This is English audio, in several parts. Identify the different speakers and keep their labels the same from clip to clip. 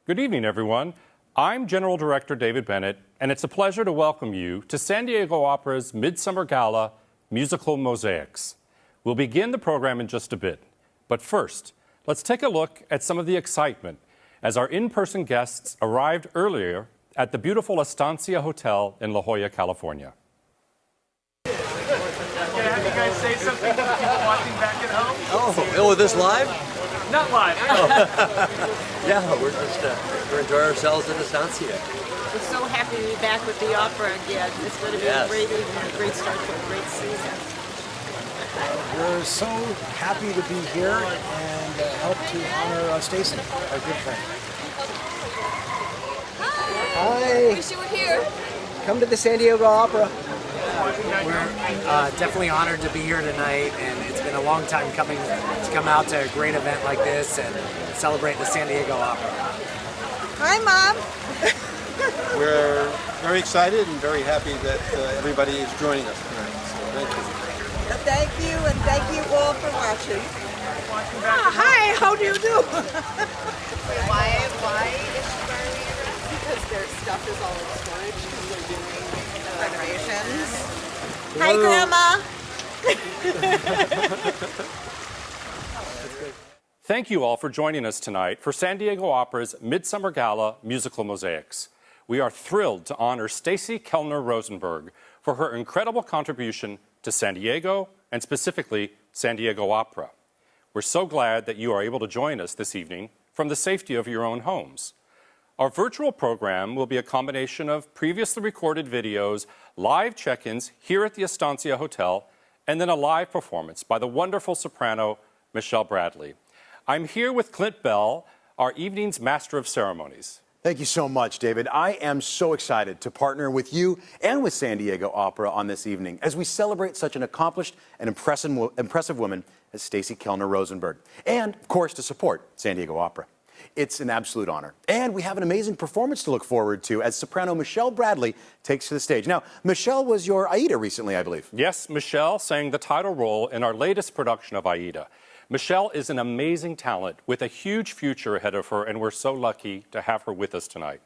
Speaker 1: Good evening, everyone. I'm General Director David Bennett, and it's a pleasure to welcome you to San Diego Opera's Midsummer Gala musical Mosaics. We'll begin the program in just a bit. But first, let's take a look at some of the excitement as our in-person guests arrived earlier at the beautiful Estancia Hotel in La Jolla, California.
Speaker 2: Can I have you guys say something to the people watching back at home?
Speaker 3: Oh, this live?
Speaker 2: Not live.
Speaker 3: Yeah, we're enjoying ourselves in Estancia.
Speaker 4: We're so happy to be back with the opera again. It's going to be a great evening, a great start to a great season.
Speaker 5: We're so happy to be here and help to honor Stacey, our good friend. Hi.
Speaker 4: Wish you were here.
Speaker 5: Come to the San Diego Opera.
Speaker 6: We're definitely honored to be here tonight, and it's been a long time coming to come out to a great event like this and celebrate the San Diego Opera.
Speaker 4: Hi, Mom.
Speaker 7: We're very excited and very happy that everybody is joining us tonight. So thank you.
Speaker 4: Thank you, and thank you all for watching. Hi, how do you do? Why is she wearing it? Because their stuff is all in storage because they're doing renovations. Hi, Grandma.
Speaker 1: Thank you all for joining us tonight for San Diego Opera's Midsummer Gala musical Mosaics. We are thrilled to honor Stacy Kellner Rosenberg for her incredible contribution to San Diego and specifically San Diego Opera. We're so glad that you are able to join us this evening from the safety of your own homes. Our virtual program will be a combination of previously recorded videos, live check-ins here at the Estancia Hotel, and then a live performance by the wonderful soprano Michelle Bradley. I'm here with Clint Bell, our evening's Master of Ceremonies.
Speaker 8: Thank you so much, David. I am so excited to partner with you and with San Diego Opera on this evening as we celebrate such an accomplished and impressive woman as Stacy Kellner Rosenberg, and, of course, to support San Diego Opera. It's an absolute honor. And we have an amazing performance to look forward to as soprano Michelle Bradley takes to the stage. Now, Michelle was your Aida recently, I believe.
Speaker 1: Yes, Michelle sang the title role in our latest production of Aida. Michelle is an amazing talent with a huge future ahead of her, and we're so lucky to have her with us tonight.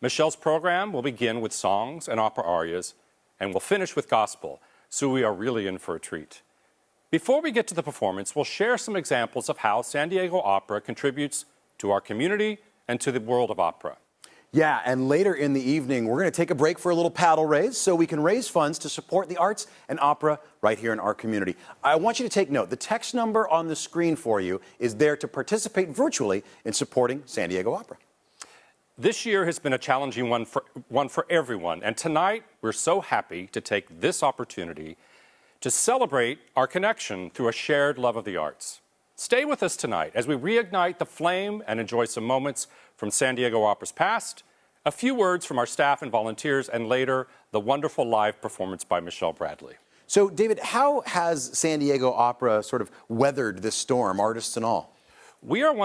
Speaker 1: Michelle's program will begin with songs and opera arias, and we'll finish with gospel, so we are really in for a treat. Before we get to the performance, we'll share some examples of how San Diego Opera contributes to our community and to the world of opera.
Speaker 8: Yeah, and later in the evening, we're going to take a break for a little paddle raise so we can raise funds to support the arts and opera right here in our community. I want you to take note. The text number on the screen for you is there to participate virtually in supporting San Diego Opera.
Speaker 1: This year has been a challenging one for everyone, and tonight we're so happy to take this opportunity to celebrate our connection through a shared love of the arts. Stay with us tonight as we reignite the flame and enjoy some moments from San Diego Opera's past, a few words from our staff and volunteers, and later, the wonderful live performance by Michelle Bradley.
Speaker 8: So, David, how has San Diego Opera sort of weathered this storm, artists and all?
Speaker 1: We are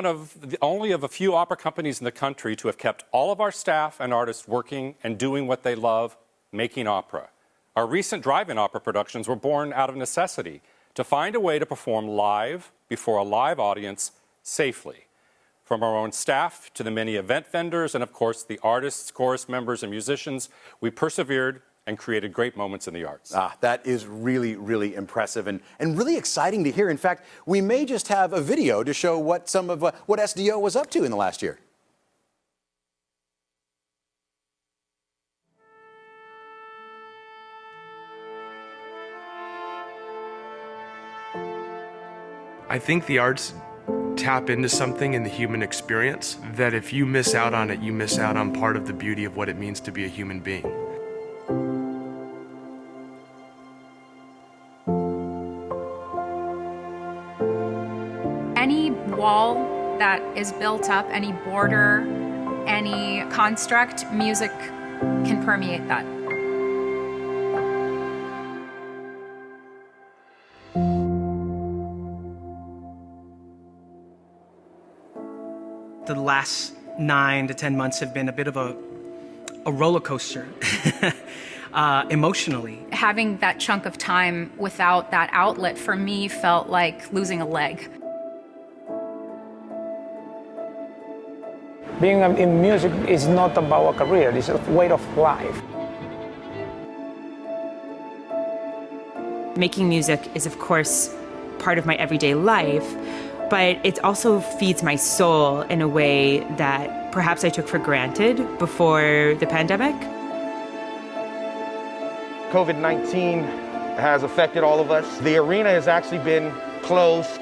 Speaker 1: only of a few opera companies in the country to have kept all of our staff and artists working and doing what they love, making opera. Our recent drive-in opera productions were born out of necessity to find a way to perform live before a live audience safely. From our own staff to the many event vendors and, of course, the artists, chorus members, and musicians, we persevered and created great moments in the arts.
Speaker 8: That is really, really impressive and really exciting to hear. In fact, we may just have a video to show what some of what SDO was up to in the last year.
Speaker 9: I think the arts tap into something in the human experience that if you miss out on it, you miss out on part of the beauty of what it means to be a human being.
Speaker 10: Any wall that is built up, any border, any construct, music can permeate that.
Speaker 6: The last 9 to 10 months have been a bit of a roller coaster emotionally.
Speaker 10: Having that chunk of time without that outlet for me felt like losing a leg.
Speaker 11: Being in music is not about a career, it's a way of life.
Speaker 12: Making music is, of course, part of my everyday life, but it also feeds my soul in a way that perhaps I took for granted before the pandemic.
Speaker 13: COVID-19 has affected all of us. The arena has actually been closed.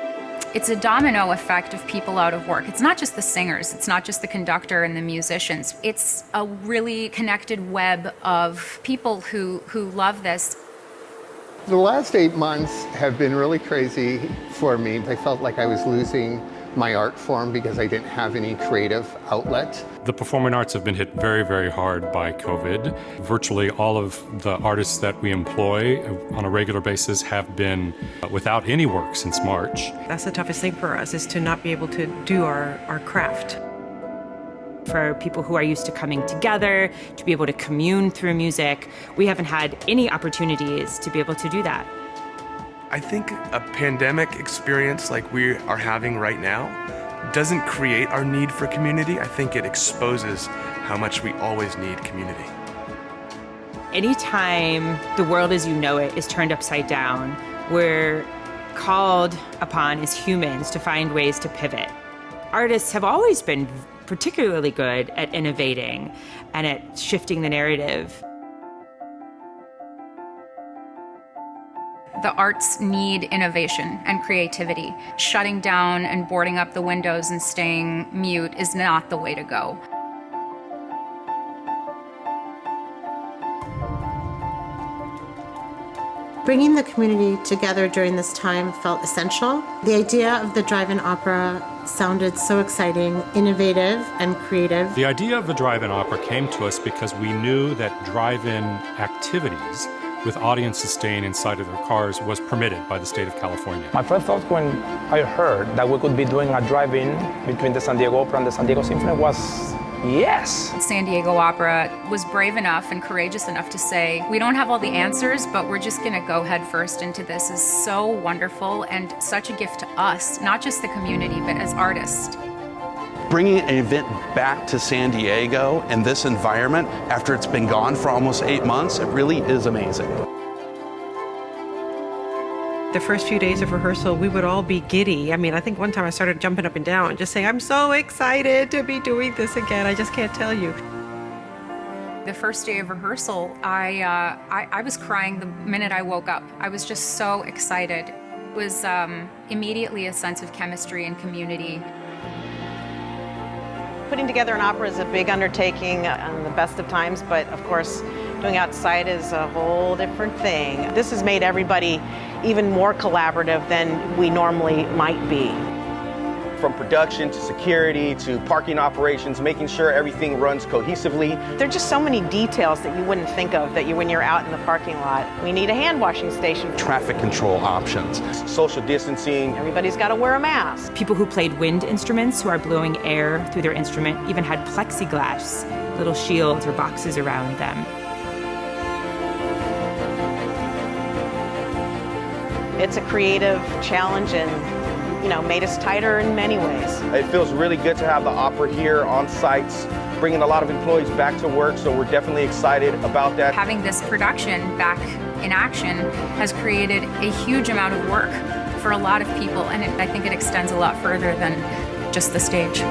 Speaker 10: It's a domino effect of people out of work. It's not just the singers, it's not just the conductor and the musicians. It's a really connected web of people who love this.
Speaker 14: The last 8 months have been really crazy for me. I felt like I was losing my art form because I didn't have any creative outlet.
Speaker 1: The performing arts have been hit very, very hard by COVID. Virtually all of the artists that we employ on a regular basis have been without any work since March.
Speaker 15: That's the toughest thing for us, is to not be able to do our craft.
Speaker 12: For people who are used to coming together, to be able to commune through music, we haven't had any opportunities to be able to do that.
Speaker 9: I think a pandemic experience like we are having right now doesn't create our need for community. I think it exposes how much we always need community.
Speaker 12: Anytime the world as you know it is turned upside down, we're called upon as humans to find ways to pivot. Artists have always been particularly good at innovating and at shifting the narrative.
Speaker 10: The arts need innovation and creativity. Shutting down and boarding up the windows and staying mute is not the way to go.
Speaker 16: Bringing the community together during this time felt essential. The idea of the drive-in opera sounded so exciting, innovative, and creative.
Speaker 1: The idea of the drive-in opera came to us because we knew that drive-in activities with audiences staying inside of their cars was permitted by the state of California.
Speaker 11: My first thought when I heard that we could be doing a drive-in between the San Diego Opera and the San Diego Symphony was yes.
Speaker 10: San Diego Opera was brave enough and courageous enough to say, we don't have all the answers, but we're just gonna go head first into this. Is so wonderful and such a gift to us, not just the community, but as artists.
Speaker 17: Bringing an event back to San Diego in this environment after it's been gone for almost 8 months, it really is amazing.
Speaker 15: The first few days of rehearsal, we would all be giddy. I mean, I think one time I started jumping up and down and just saying, I'm so excited to be doing this again. I just can't tell you.
Speaker 10: The first day of rehearsal, I was crying the minute I woke up. I was just so excited. It was immediately a sense of chemistry and community.
Speaker 18: Putting together an opera is a big undertaking on the best of times, but of course, doing outside is a whole different thing. This has made everybody even more collaborative than we normally might be.
Speaker 13: From production to security to parking operations, making sure everything runs cohesively.
Speaker 18: There are just so many details that you wouldn't think of that when you're out in the parking lot. We need a hand washing station.
Speaker 17: Traffic control options.
Speaker 13: Social distancing.
Speaker 18: Everybody's got to wear a mask.
Speaker 12: People who played wind instruments, who are blowing air through their instrument, even had plexiglass, little shields or boxes around them.
Speaker 18: It's a creative challenge and made us tighter in many ways.
Speaker 13: It feels really good to have the opera here on sites, bringing a lot of employees back to work, so we're definitely excited about that.
Speaker 10: Having this production back in action has created a huge amount of work for a lot of people, and I think it extends a lot further than just the stage.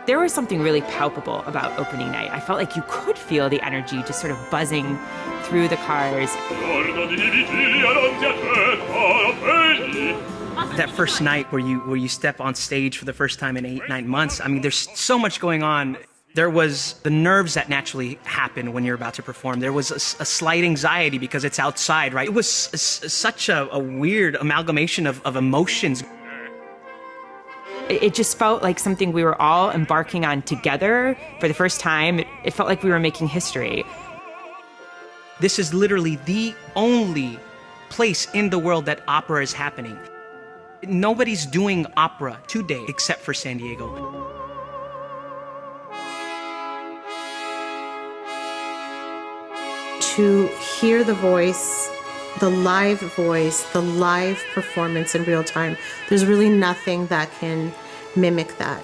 Speaker 12: There was something really palpable about opening night. I felt like you could feel the energy just sort of buzzing through the cars.
Speaker 19: That first night where you step on stage for the first time in 8-9 months, I mean, there's so much going on. There was the nerves that naturally happen when you're about to perform. There was a slight anxiety because it's outside, right? It was such a weird amalgamation of emotions.
Speaker 12: It just felt like something we were all embarking on together for the first time. It felt like we were making history.
Speaker 19: This is literally the only place in the world that opera is happening. Nobody's doing opera today except for San Diego.
Speaker 16: to hear the voice, the live performance in real time. There's really nothing that can mimic that.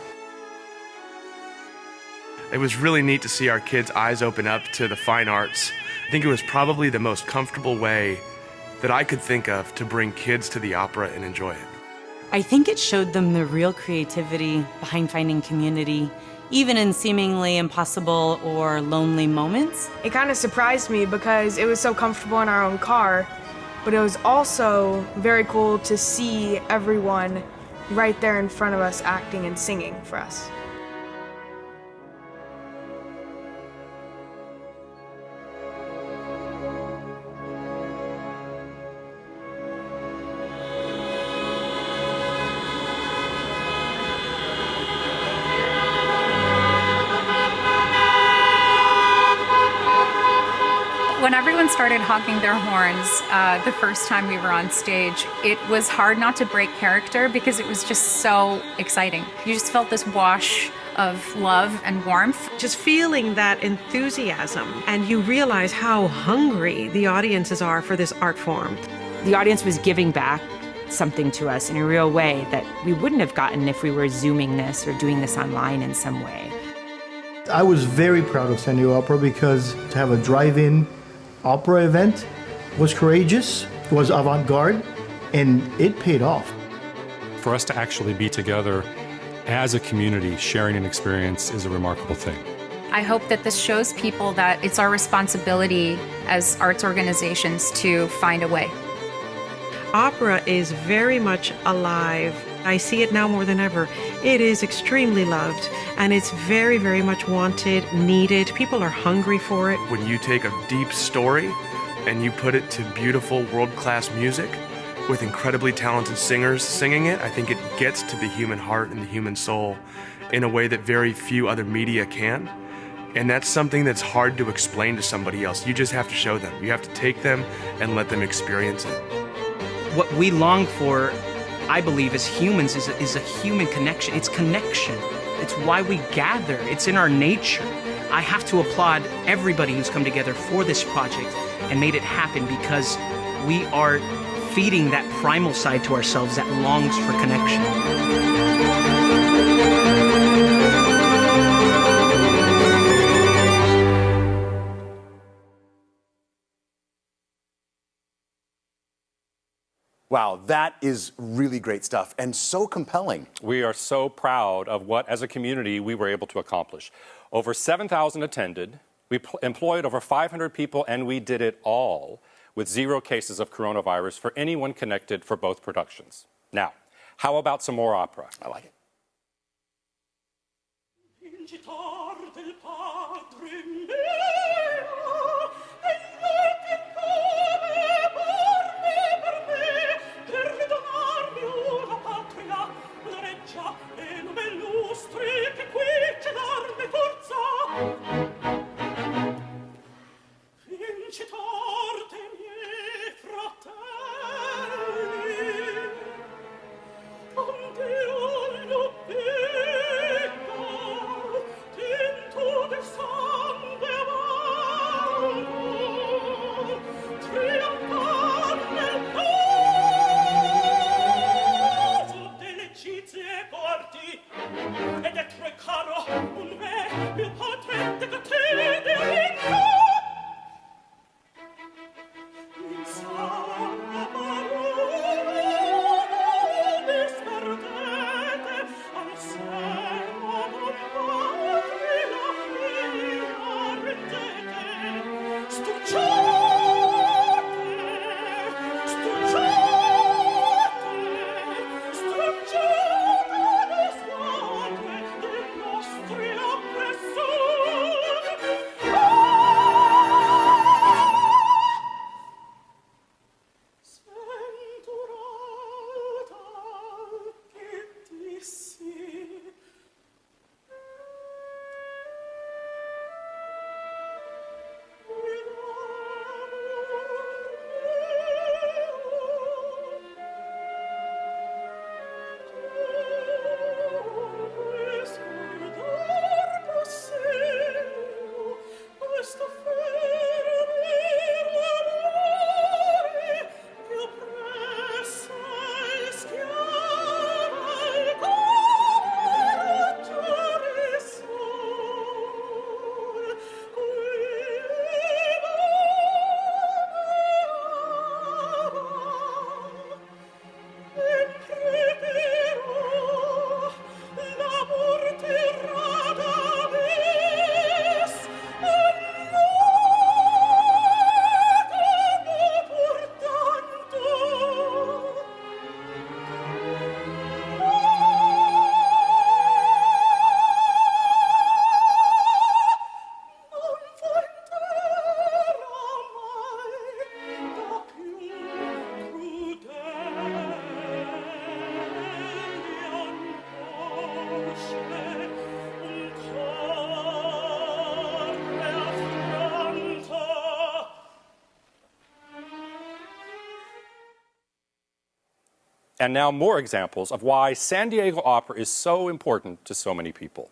Speaker 9: It was really neat to see our kids' eyes open up to the fine arts. I think it was probably the most comfortable way that I could think of to bring kids to the opera and enjoy it.
Speaker 12: I think it showed them the real creativity behind finding community, even in seemingly impossible or lonely moments.
Speaker 20: It kind of surprised me because it was so comfortable in our own car, but it was also very cool to see everyone right there in front of us acting and singing for us.
Speaker 10: When everyone started honking their horns the first time we were on stage, it was hard not to break character because it was just so exciting. You just felt this wash of love and warmth.
Speaker 15: Just feeling that enthusiasm, and you realize how hungry the audiences are for this art form.
Speaker 12: The audience was giving back something to us in a real way that we wouldn't have gotten if we were Zooming this or doing this online in some way.
Speaker 21: I was very proud of San Diego Opera because to have a drive-in opera event was courageous, was avant-garde, and it paid off.
Speaker 1: For us to actually be together as a community sharing an experience is a remarkable thing.
Speaker 10: I hope that this shows people that it's our responsibility as arts organizations to find a way.
Speaker 15: Opera is very much alive. I see it now more than ever. It is extremely loved, and it's very, very much wanted, needed. People are hungry for it.
Speaker 9: When you take a deep story and you put it to beautiful world-class music with incredibly talented singers singing it, I think it gets to the human heart and the human soul in a way that very few other media can. And that's something that's hard to explain to somebody else. You just have to show them. You have to take them and let them experience it.
Speaker 19: What we long for, I believe, as humans is a human connection. It's connection. It's why we gather. It's in our nature. I have to applaud everybody who's come together for this project and made it happen because we are feeding that primal side to ourselves that longs for connection.
Speaker 8: Wow, that is really great stuff and so compelling.
Speaker 1: We are so proud of what, as a community, we were able to accomplish. Over 7,000 attended, we employed over 500 people, and we did it all with 0 cases of coronavirus for anyone connected for both productions. Now, how about some more opera? I like it. And now more examples of why San Diego Opera is so important to so many people.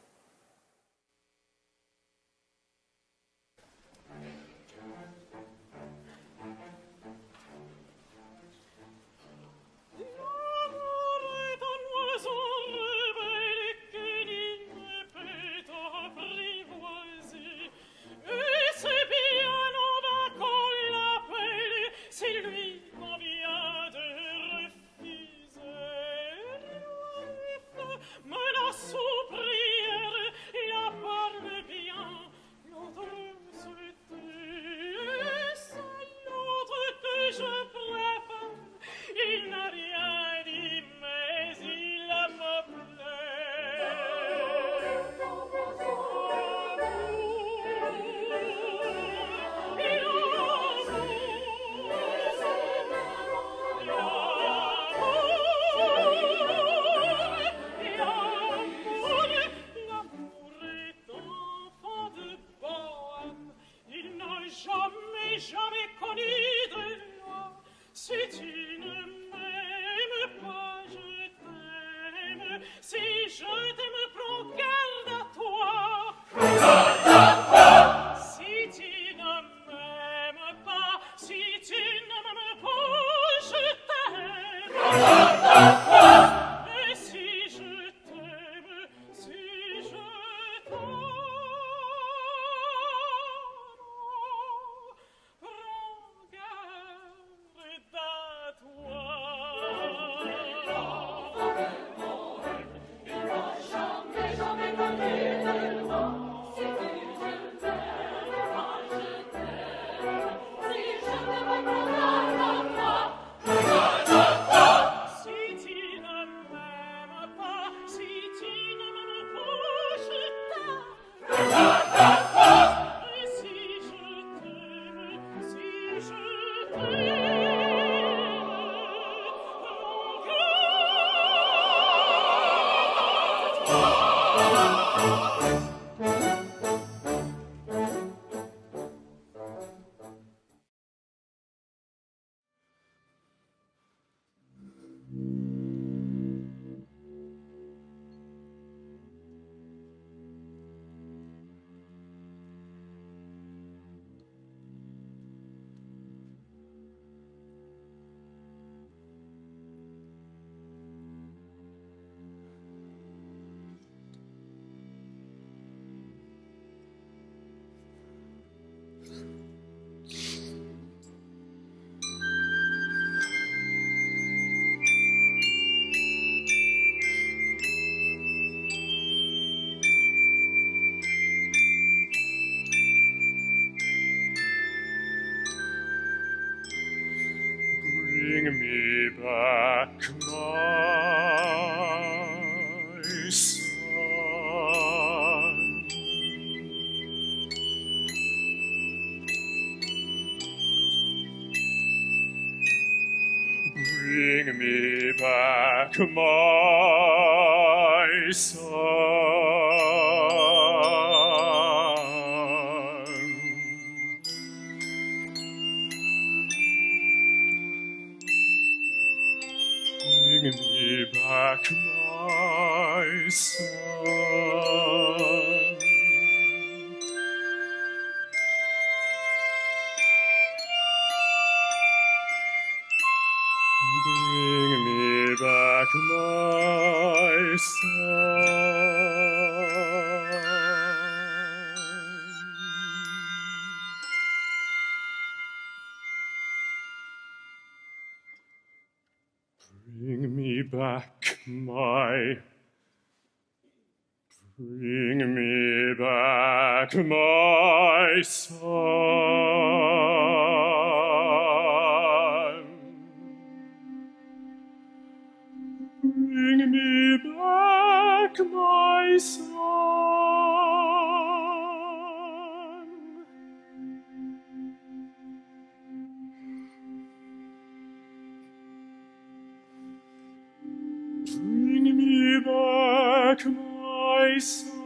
Speaker 9: Bring me back my son. Bring me back my son. Bring me back my son. Bring me back my son. Bring me back my. Bring me back my son. Bring me back my son. Bring me back my son.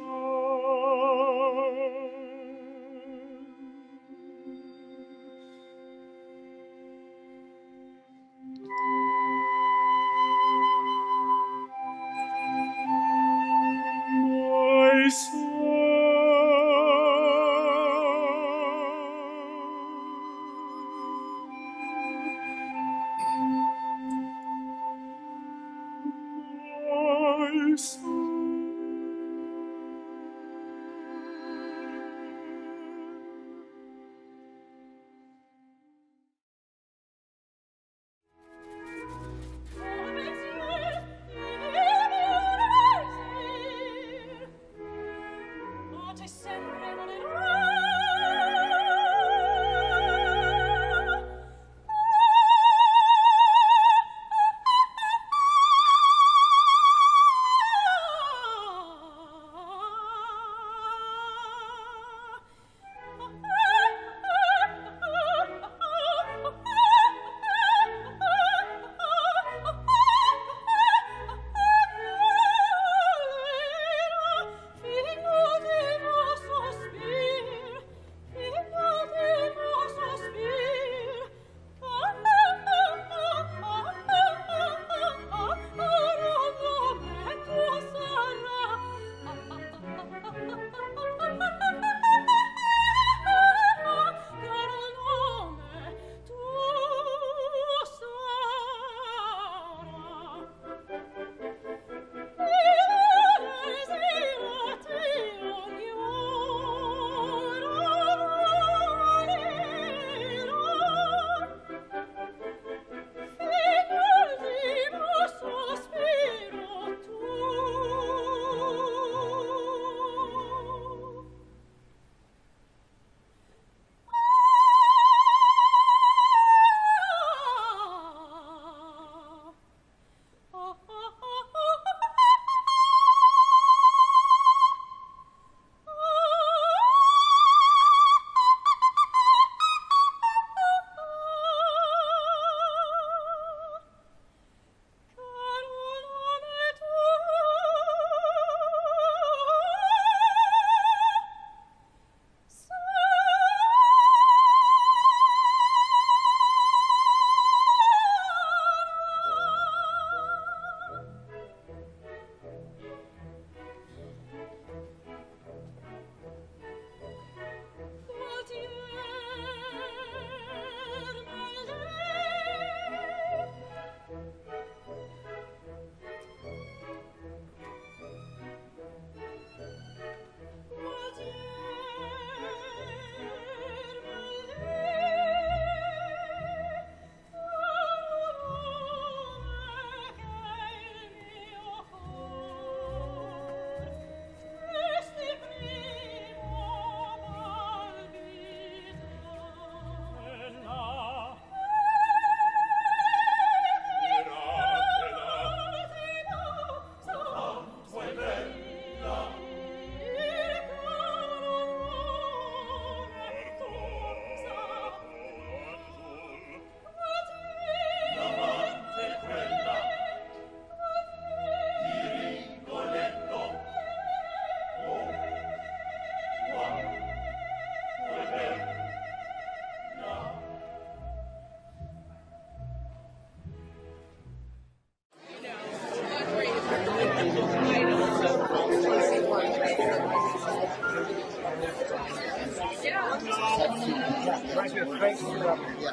Speaker 5: crank it up. Yeah.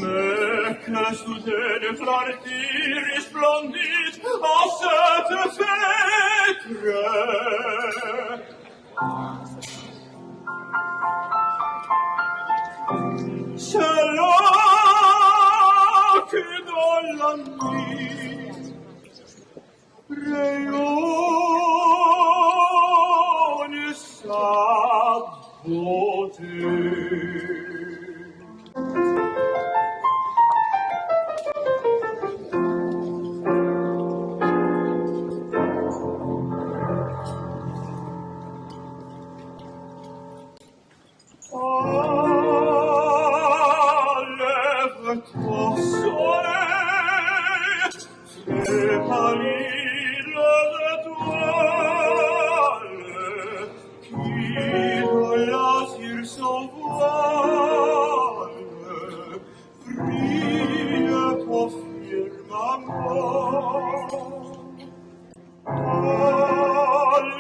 Speaker 2: Mais que soudaine clarté resplendit en cette fête. C'est là que dans la nuit rayonne sa beauté. Lève-toi, soleil, fais pâlir les étoiles qui glacent son voile, brille pour firmament.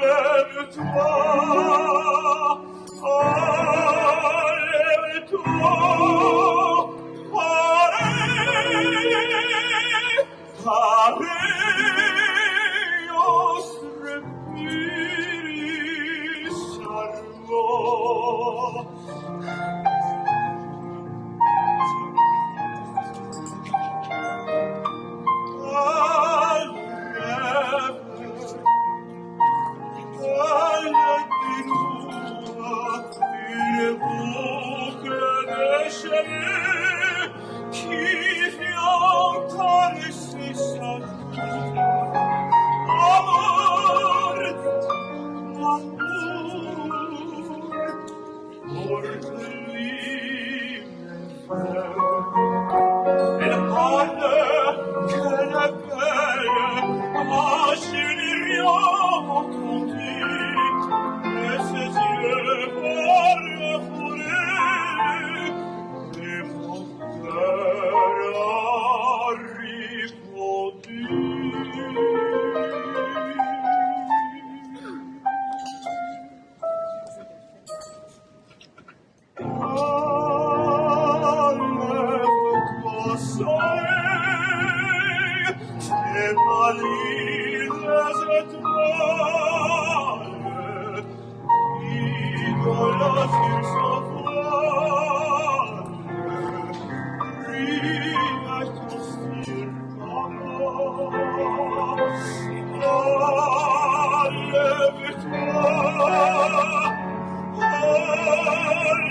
Speaker 2: Lève-toi,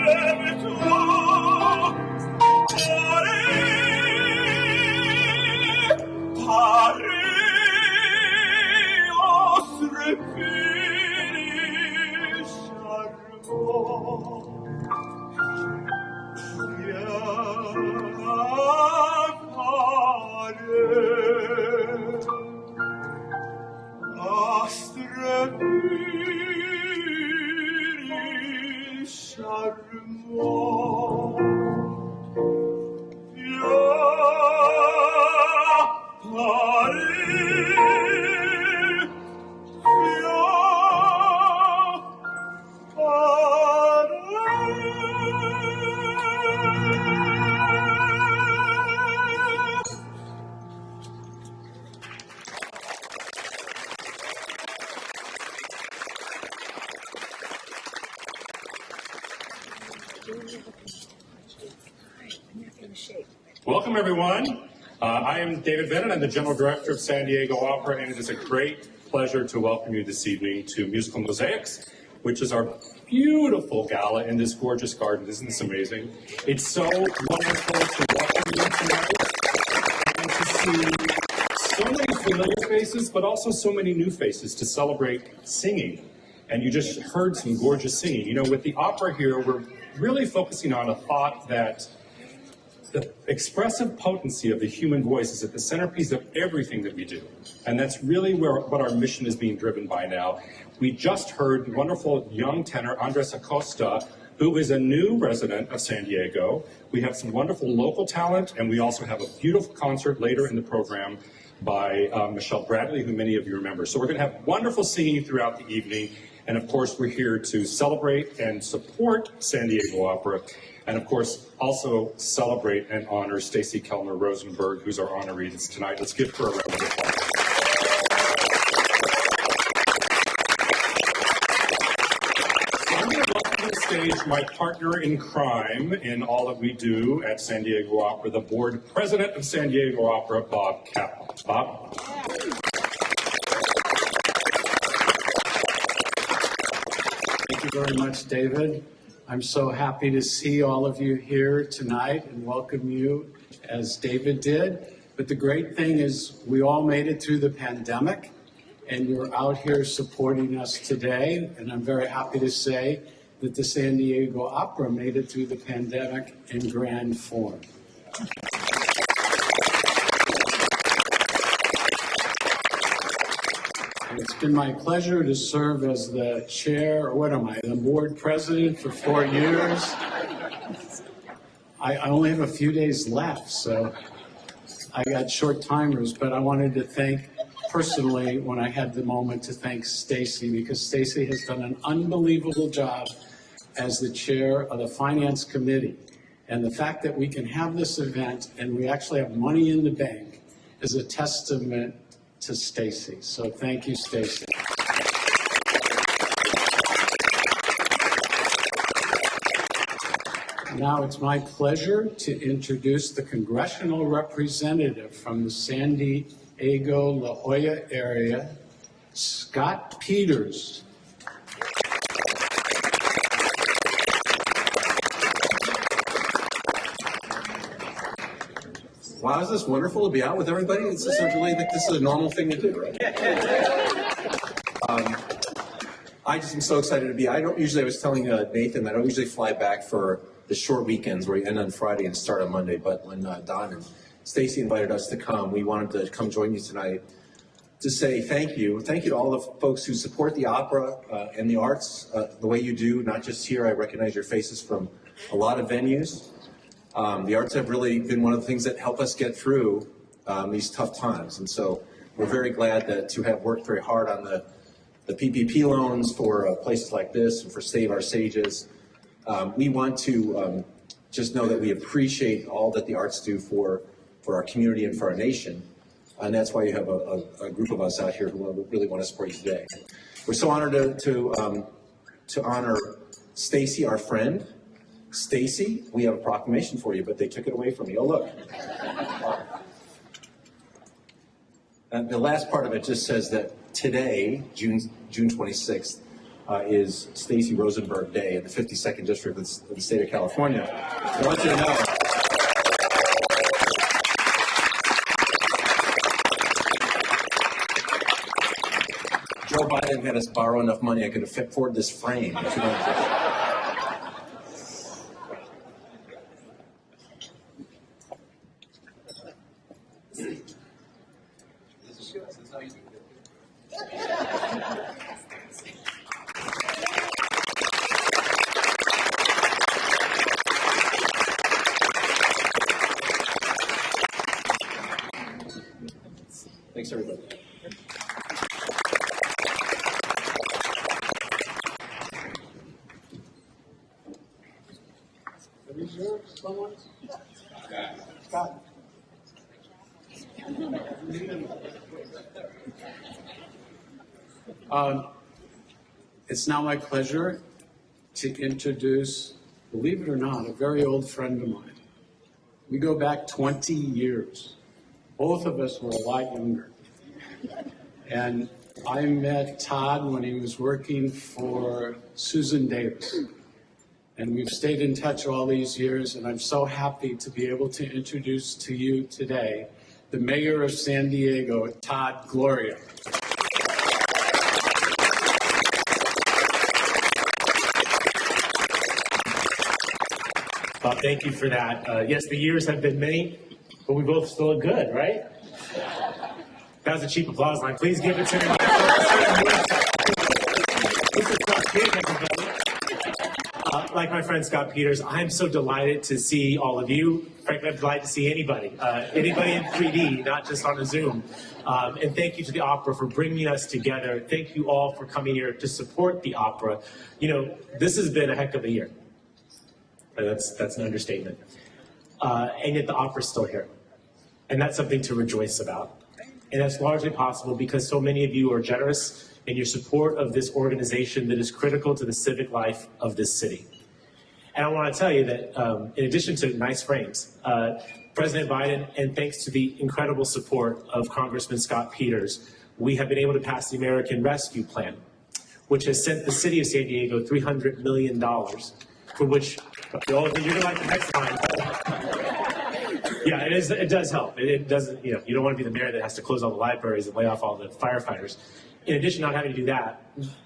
Speaker 2: lève-toi.
Speaker 1: Welcome, everyone. I am David Bennett. I'm the General Director of San Diego Opera, and it is a great pleasure to welcome you this evening to Musical Mosaics, which is our beautiful gala in this gorgeous garden. Isn't this amazing? It's so wonderful to welcome you tonight and to see so many familiar faces, but also so many new faces to celebrate singing. And you just heard some gorgeous singing. You know, with the opera here, we're really focusing on a thought that the expressive potency of the human voice is at the centerpiece of everything that we do. And that's really what our mission is being driven by now. We just heard wonderful young tenor Andres Acosta who is a new resident of San Diego. We have some wonderful local talent, and we also have a beautiful concert later in the program by Michelle Bradley, who many of you remember. So we're going to have wonderful singing throughout the evening. And of course, we're here to celebrate and support San Diego Opera. And of course, also celebrate and honor Stacy Kellner Rosenberg, who's our honoree tonight. Let's give her a round of applause. I'm going to welcome to the stage my partner in crime in all that we do at San Diego Opera, the board president of San Diego Opera, Bob Kaplan. Bob?
Speaker 3: Thank you very much, David. I'm so happy to see all of you here tonight and welcome you as David did. But the great thing is we all made it through the pandemic and you're out here supporting us today. And I'm very happy to say that the San Diego Opera made it through the pandemic in grand form. It's been my pleasure to serve as the chair, or what am I, the board president for 4 years. I only have a few days left, so I got short timers, but I wanted to thank personally when I had the moment to thank Stacey, because Stacey has done an unbelievable job as the chair of the finance committee. And the fact that we can have this event and we actually have money in the bank is a testament to Stacey. So thank you, Stacey. Now it's my pleasure to introduce the congressional representative from the San Diego La Jolla area, Scott Peters.
Speaker 7: Wow, is this wonderful to be out with everybody? This is really like this is a normal thing to do, right? I just am so excited to be. I was telling Nathan that I don't usually fly back for the short weekends where you end on Friday and start on Monday. But when Don and Stacy invited us to come, we wanted to come join you tonight to say thank you. Thank you to all the folks who support the opera and the arts the way you do, not just here. I recognize your faces from a lot of venues. The arts have really been one of the things that help us get through these tough times. And so we're very glad that to have worked very hard on the PPP loans for places like this and for Save Our Sages. We want to just know that we appreciate all that the arts do for our community and for our nation. And that's why you have a group of us out here who really want to support you today. We're so honored to honor Stacy, our friend. Stacy, we have a proclamation for you, but they took it away from me. Oh, look. And the last part of it just says that today, June 26th, is Stacy Rosenberg Day in the 52nd District of the state of California. I want you to know. Joe Biden had us borrow enough money I could afford this frame. Thanks, everybody. Scott.
Speaker 3: It's now my pleasure to introduce, believe it or not, a very old friend of mine. We go back 20 years. Both of us were a lot younger. And I met Todd when he was working for Susan Davis. And we've stayed in touch all these years, and I'm so happy to be able to introduce to you today the mayor of San Diego, Todd Gloria.
Speaker 22: Thank you for that. Yes, the years have been many, but we both still look good, right? That was a cheap applause line. Please give it to him. This is not big, everybody. like my friend Scott Peters, I am so delighted to see all of you. Frankly, I'm delighted to see anybody in 3D, not just on a Zoom. And thank you to the opera for bringing us together. Thank you all for coming here to support the opera. You know, this has been a heck of a year. That's an understatement. And yet the opera's still here. And that's something to rejoice about. And that's largely possible because so many of you are generous in your support of this organization that is critical to the civic life of this city. And I want to tell you that in addition to nice frames, President Biden, and thanks to the incredible support of Congressman Scott Peters, we have been able to pass the American Rescue Plan, which has sent the city of San Diego $300 million, for which, you're going to like the next line. Yeah, it does help. It doesn't, you don't want to be the mayor that has to close all the libraries and lay off all the firefighters. In addition to not having to do that,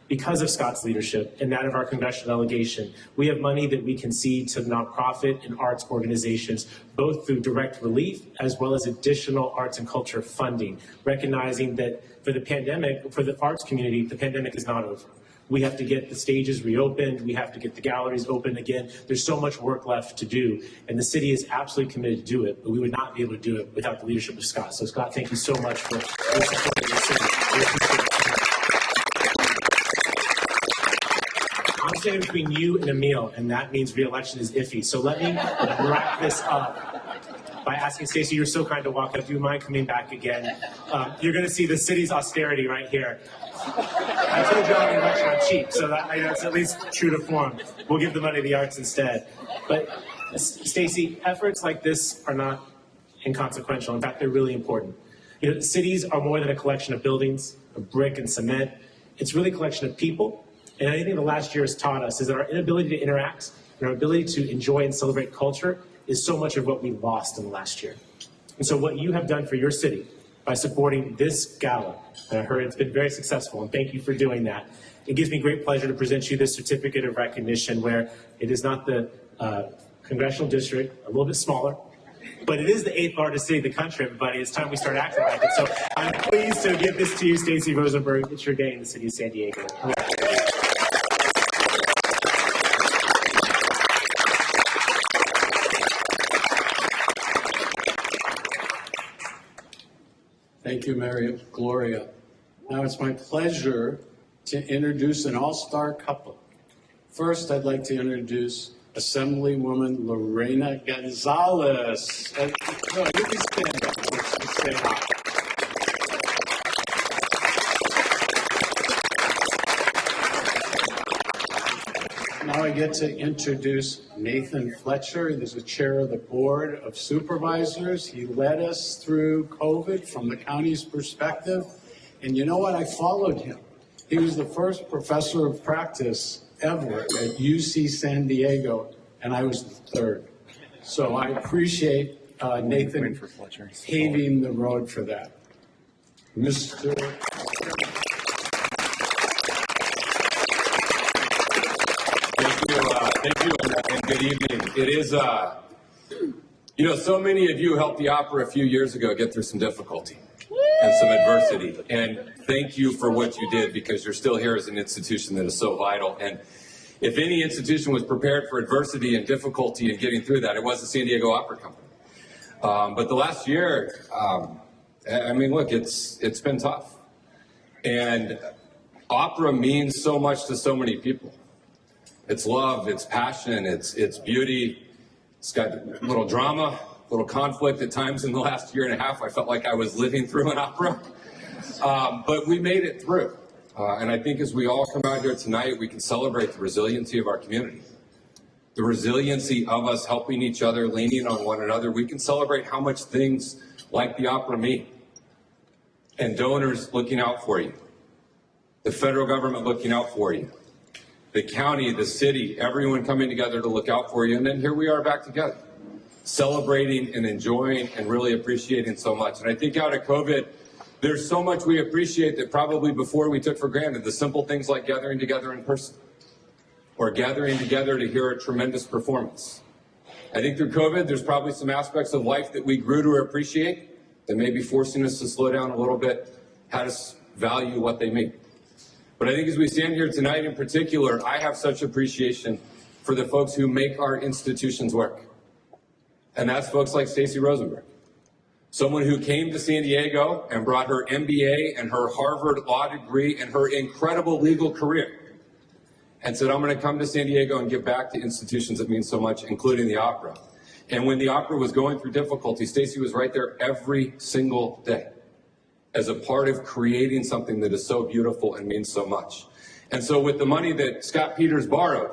Speaker 22: because of Scott's leadership and that of our congressional delegation, we have money that we can cede to nonprofit and arts organizations, both through direct relief as well as additional arts and culture funding, recognizing that for the pandemic, for the arts community, the pandemic is not over. We have to get the stages reopened. We have to get the galleries open again. There's so much work left to do, and the city is absolutely committed to do it, but we would not be able to do it without the leadership of Scott. So Scott, thank you so much for your support of the city. We appreciate it. I'm standing between you and Emil, and that means re-election is iffy. So let me wrap this up by asking Stacey, you're so kind to walk up. Do you mind coming back again? You're going to see the city's austerity right here. I told you on the election I'm cheap, so that's at least true to form. We'll give the money to the arts instead. But Stacey, efforts like this are not inconsequential. In fact, they're really important. Cities are more than a collection of buildings, of brick and cement. It's really a collection of people. And I think the last year has taught us is that our inability to interact and our ability to enjoy and celebrate culture is so much of what we lost in the last year. And so what you have done for your city by supporting this gala, and I heard it's been very successful, and thank you for doing that. It gives me great pleasure to present you this certificate of recognition where it is not the congressional district, a little bit smaller, but it is the 8th largest city in the country, everybody. It's time we start acting like it. So I'm pleased to give this to you, Stacy Rosenberg. It's your day in the city of San Diego.
Speaker 3: Thank you, Mary Gloria. Now it's my pleasure to introduce an all-star couple. First, I'd like to introduce Assemblywoman Lorena Gonzalez. No, you can stand up. Let's say hi. Now I get to introduce Nathan Fletcher. He's the chair of the Board of Supervisors. He led us through COVID from the county's perspective. And you know what? I followed him. He was the first professor of practice ever at UC San Diego, and I was the third. So I appreciate Nathan paving the road for that. Mr.
Speaker 4: Thank you, and good evening. It is, so many of you helped the opera a few years ago get through some difficulty and some adversity. And thank you for what you did, because you're still here as an institution that is so vital. And if any institution was prepared for adversity and difficulty in getting through that, it was the San Diego Opera Company. But the last year, look, it's been tough. And opera means so much to so many people. It's love, it's passion, it's beauty. It's got a little drama, a little conflict at times in the last year and a half. I felt like I was living through an opera. But we made it through. And I think as we all come out here tonight, we can celebrate the resiliency of our community. The resiliency of us helping each other, leaning on one another. We can celebrate how much things like the opera mean. And donors looking out for you. The federal government looking out for you. The county, the city, everyone coming together to look out for you. And then here we are back together, celebrating and enjoying and really appreciating so much. And I think out of COVID, there's so much we appreciate that probably before we took for granted. The simple things like gathering together in person or gathering together to hear a tremendous performance. I think through COVID, there's probably some aspects of life that we grew to appreciate that may be forcing us to slow down a little bit, had us value what they mean. But I think as we stand here tonight in particular, I have such appreciation for the folks who make our institutions work. And that's folks like Stacy Rosenberg, someone who came to San Diego and brought her MBA and her Harvard law degree and her incredible legal career and said, I'm going to come to San Diego and give back to institutions that mean so much, including the opera. And when the opera was going through difficulty, Stacy was right there every single day as a part of creating something that is so beautiful and means so much. And so with the money that Scott Peters borrowed,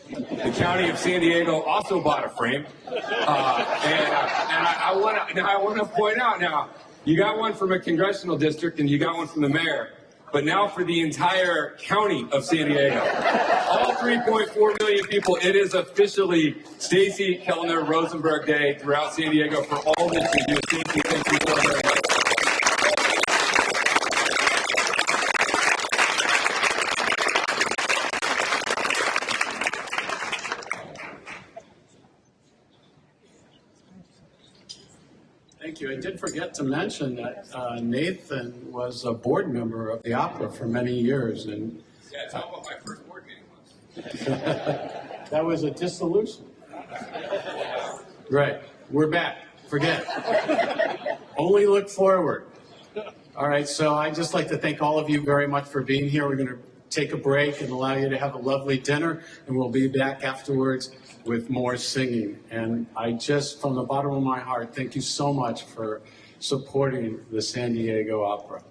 Speaker 4: the county of San Diego also bought a frame. I want to point out now, you got one from a congressional district and you got one from the mayor, but now for the entire county of San Diego, all 3.4 million people, it is officially Stacy Kellner Rosenberg Day throughout San Diego for all that you do. Stacy, thank you so very much.
Speaker 3: Thank you. I did forget to mention that Nathan was a board member of the opera for many years. And
Speaker 4: yeah, tell me what my first board meeting was.
Speaker 3: That was a dissolution. Right. We're back. Forget. Only look forward. All right. So I'd just like to thank all of you very much for being here. We're going to take a break and allow you to have a lovely dinner, and we'll be back afterwards with more singing. And I just, from the bottom of my heart, thank you so much for supporting the San Diego Opera.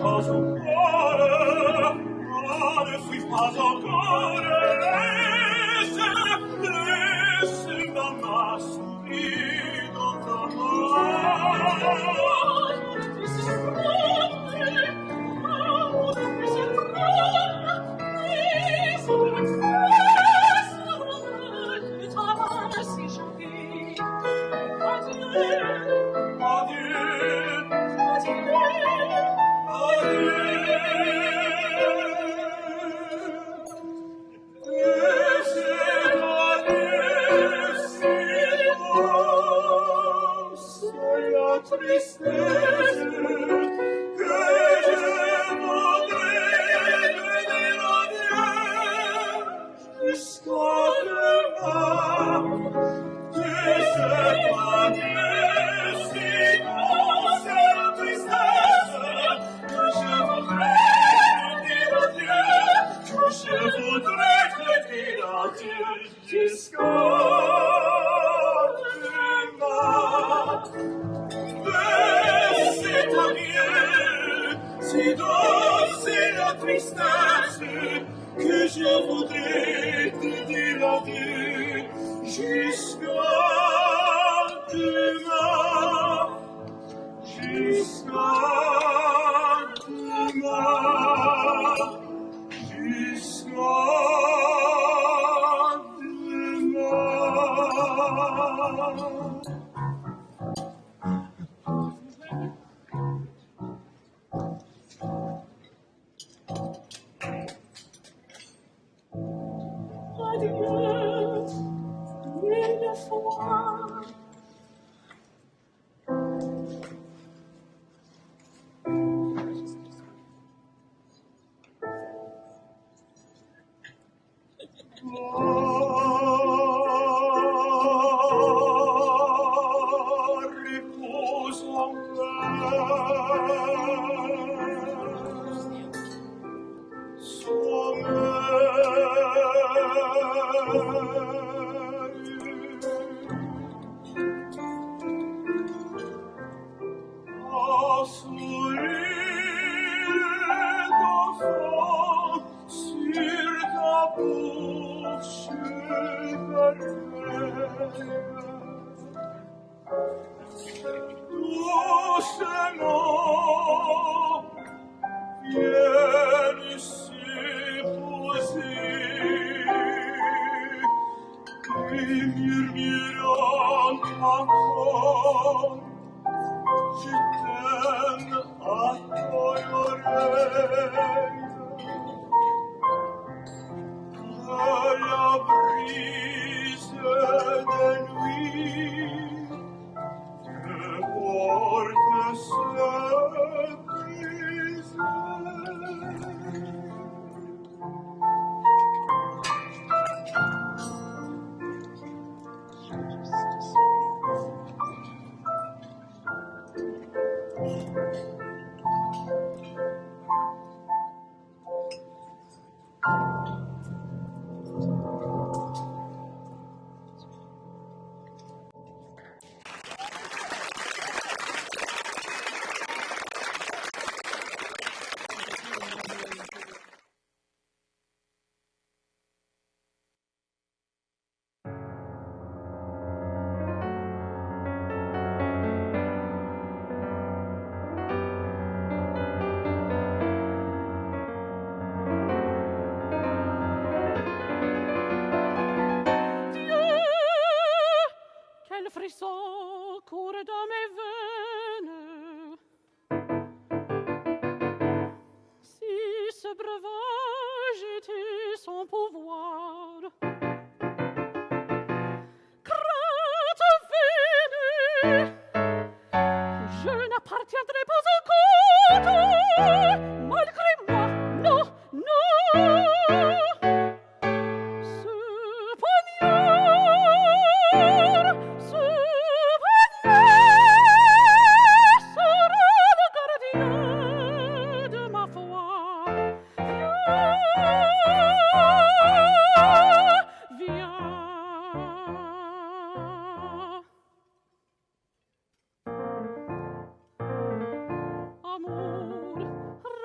Speaker 2: Caso cuore qui pas encore laisse mamma sourire dans ta tristesse que je voudrais venir adieu jusqu'à demain de cette année si douce et la tristesse que je voudrais dire adieu que je voudrais te dire adieu jusqu'à si douce est la tristesse que je voudrais te dire adieu jusqu'à demain, jusqu'à demain, jusqu'à demain.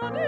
Speaker 6: Running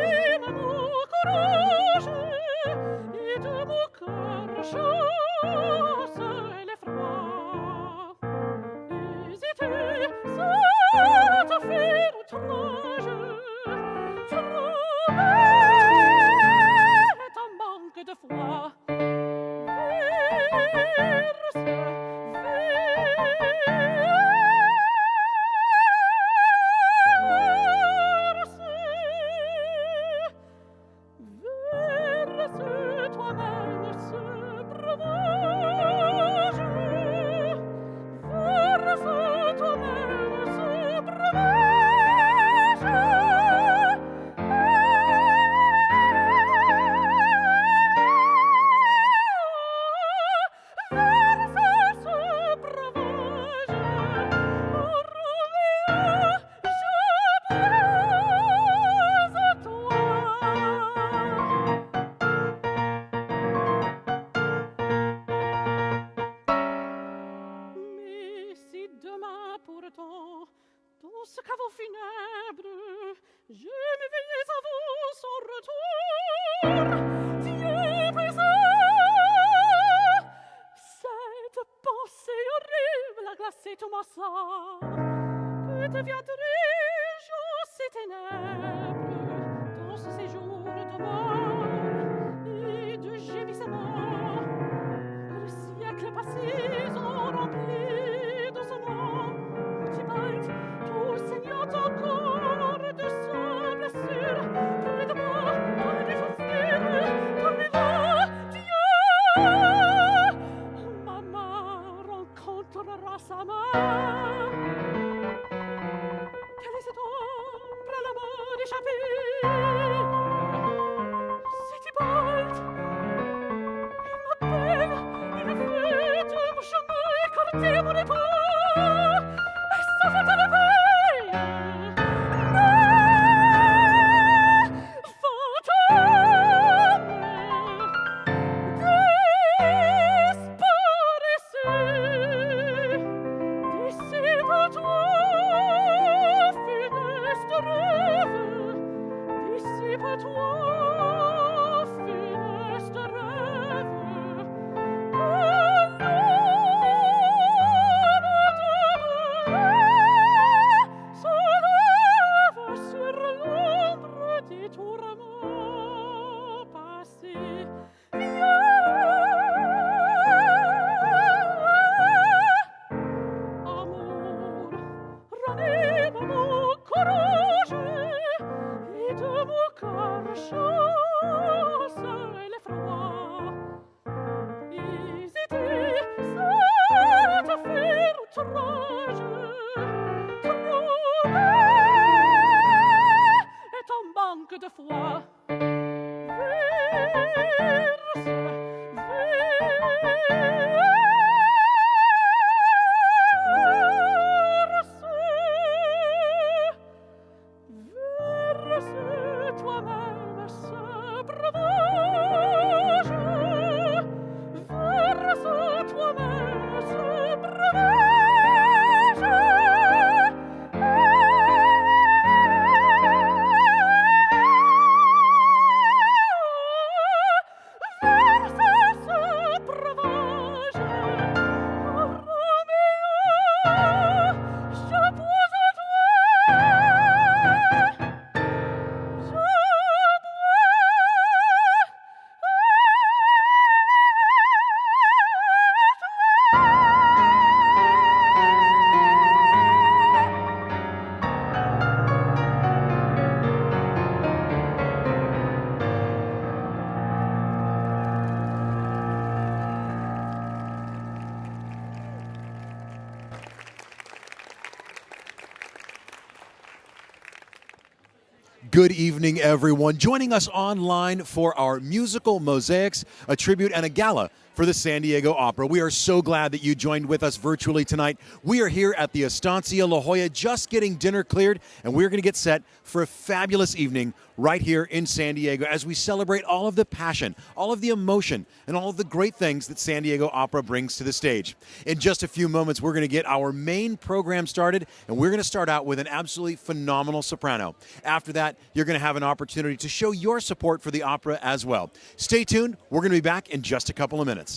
Speaker 6: Good evening, everyone. Joining us online for our musical Mosaics, a tribute and a gala
Speaker 8: for the San Diego Opera. We are so glad that you joined with us virtually tonight. We are here at the Estancia La Jolla, just getting dinner cleared, and we're going to get set for a fabulous evening right here in San Diego as we celebrate all of the passion, all of the emotion, and all of the great things that San Diego Opera brings to the stage. In just a few moments, we're going to get our main program started, and we're going to start out with an absolutely phenomenal soprano. After that, you're going to have an opportunity to show your support for the opera as well. Stay tuned. We're going to be back in just a couple of minutes.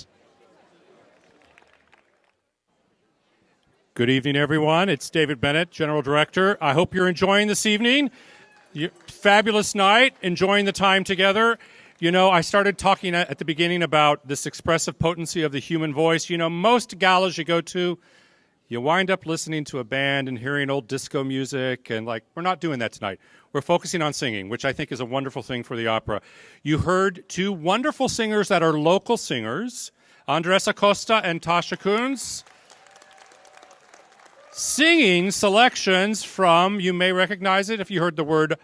Speaker 1: Good evening, everyone. It's David Bennett, General Director. I hope you're enjoying this evening. Fabulous night, enjoying the time together. You know, I started talking at the beginning about this expressive potency of the human voice. You know, most galas you go to, you wind up listening to a band and hearing old disco music, and like, we're not doing that tonight. We're focusing on singing, which I think is a wonderful thing for the opera. You heard two wonderful singers that are local singers, Andres Acosta and Tasha Kunz, singing selections from, you may recognize it if you heard the word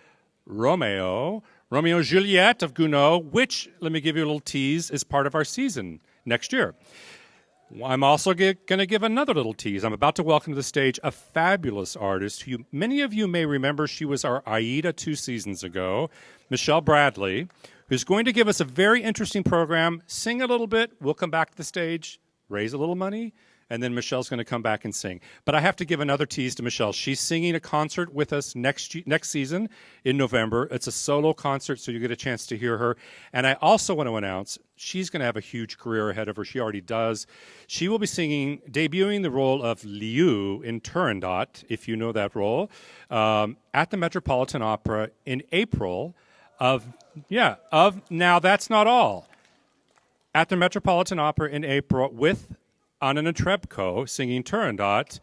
Speaker 1: Romeo and Juliet of Gounod, which, let me give you a little tease, is part of our season next year. I'm also going to give another little tease. I'm about to welcome to the stage a fabulous artist who many of you may remember. She was our Aida 2 seasons ago, Michelle Bradley, who's going to give us a very interesting program, sing a little bit, we'll come back to the stage, raise a little money, and then Michelle's going to come back and sing. But I have to give another tease to Michelle. She's singing a concert with us next season in November. It's a solo concert, so you get a chance to hear her. And I also want to announce she's going to have a huge career ahead of her. She already does. She will be debuting the role of Liu in Turandot, if you know that role, at the Metropolitan Opera in April now that's not all. At the Metropolitan Opera in April with Anna Netrebko singing Turandot,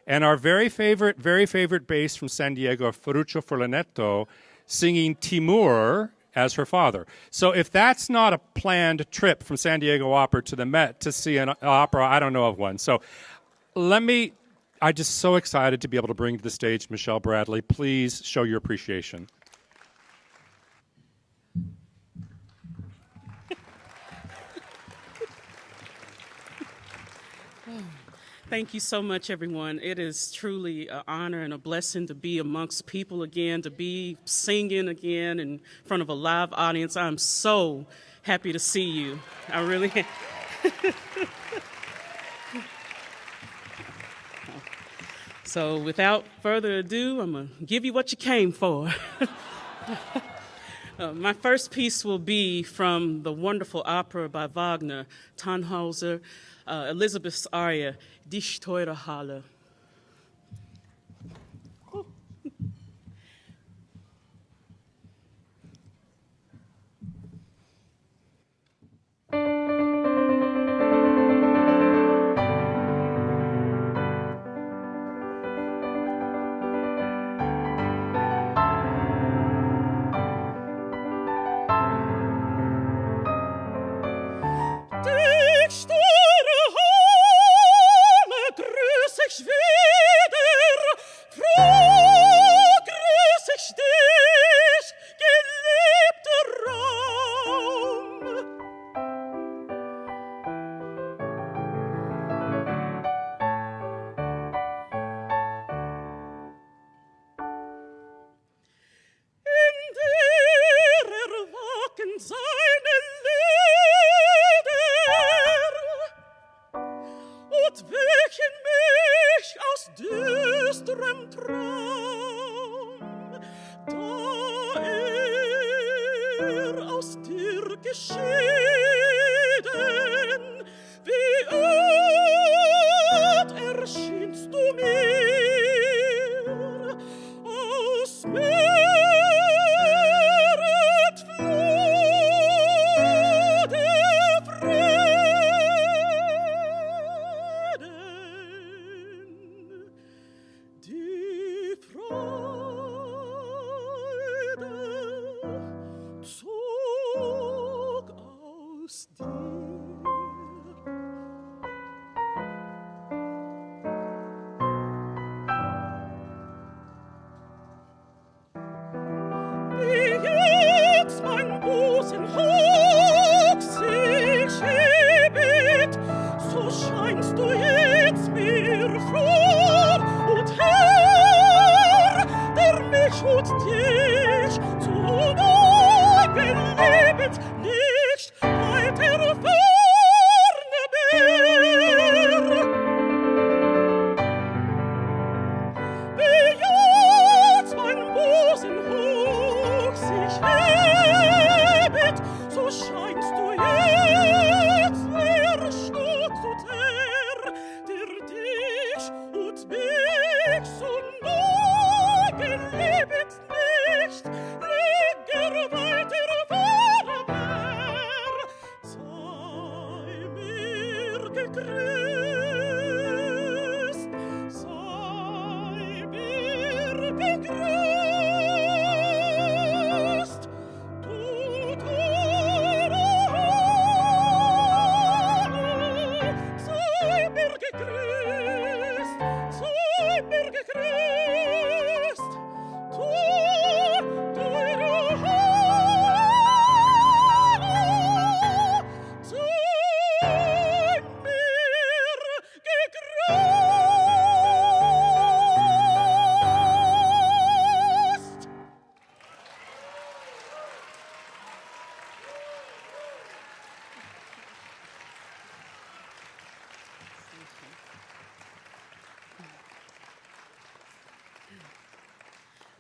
Speaker 1: and our very favorite bass from San Diego, Ferruccio Furlanetto, singing Timur as her father. So if that's not a planned trip from San Diego Opera to the Met to see an opera, I don't know of one. So I'm just so excited to be able to bring to the stage Michelle Bradley. Please show your appreciation.
Speaker 6: Thank you so much, everyone. It is truly an honor and a blessing to be amongst people again, to be singing again in front of a live audience. I'm so happy to see you. I really am. So without further ado, I'm going to give you what you came for. My first piece will be from the wonderful opera by Wagner, Tannhäuser, Elizabeth's aria, Die Teure Halle.
Speaker 2: Jetzt mein Busen hoch sich hebe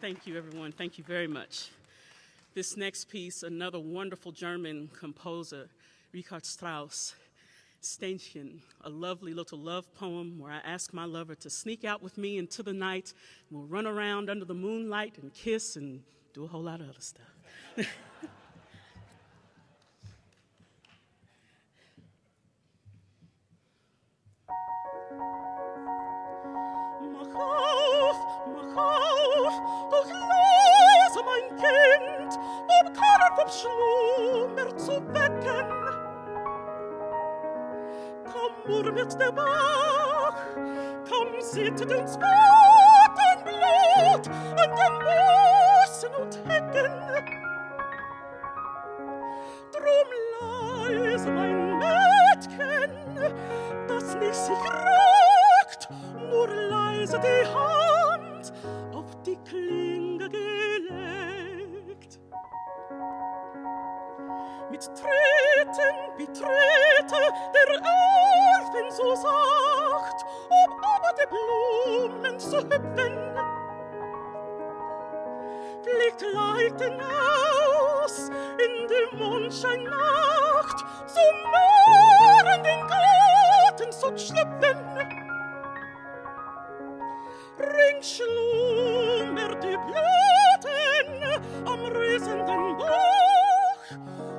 Speaker 6: Thank you, everyone. Thank you very much. This next piece, another wonderful German composer, Richard Strauss, Ständchen, a lovely little love poem where I ask my lover to sneak out with me into the night. We'll run around under the moonlight and kiss and do a whole lot of other stuff.
Speaker 2: Mach auf, doch leise, mein Kind, um keinen vom Schlummer zu wecken. Komm, murmelt der Bach, komm, sittet uns Blut an den Bussen und Hecken. Drum leise, mein Mädchen, das nicht sich regt, nur leise die Hand auf die Klinge gelegt. Mit Treten betrete der Elfen so sacht, aber die Blumen zu hüpfen. Fliegt Leiten aus in der Mondscheinnacht, zum Meer in den Garten zu schlüpfen. Rings schlummert die Blüten am rüsenden Bach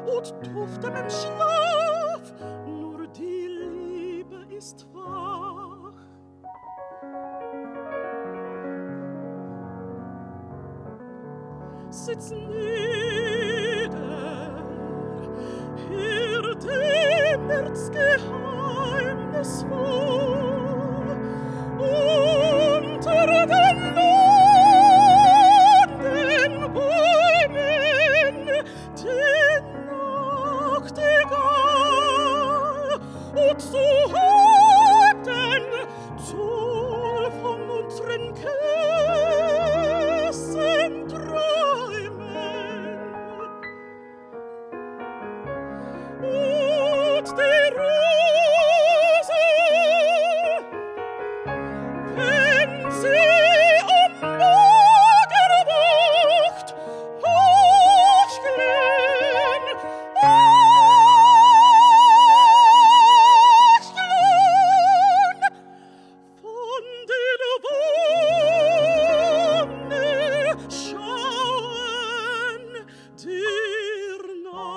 Speaker 2: und duftet im Schlaf, nur die Liebe ist wach. Sitz nieder, hör dem Herz geheimnisvoll, unter den lohnenden Bäumen die Nachtigall und so hab den Zoll von unseren Küssen träumen. Und die Rose, wenn sie am Lager wacht, hochglühen, hochglühen, von der Wonne schauen dir Nacht.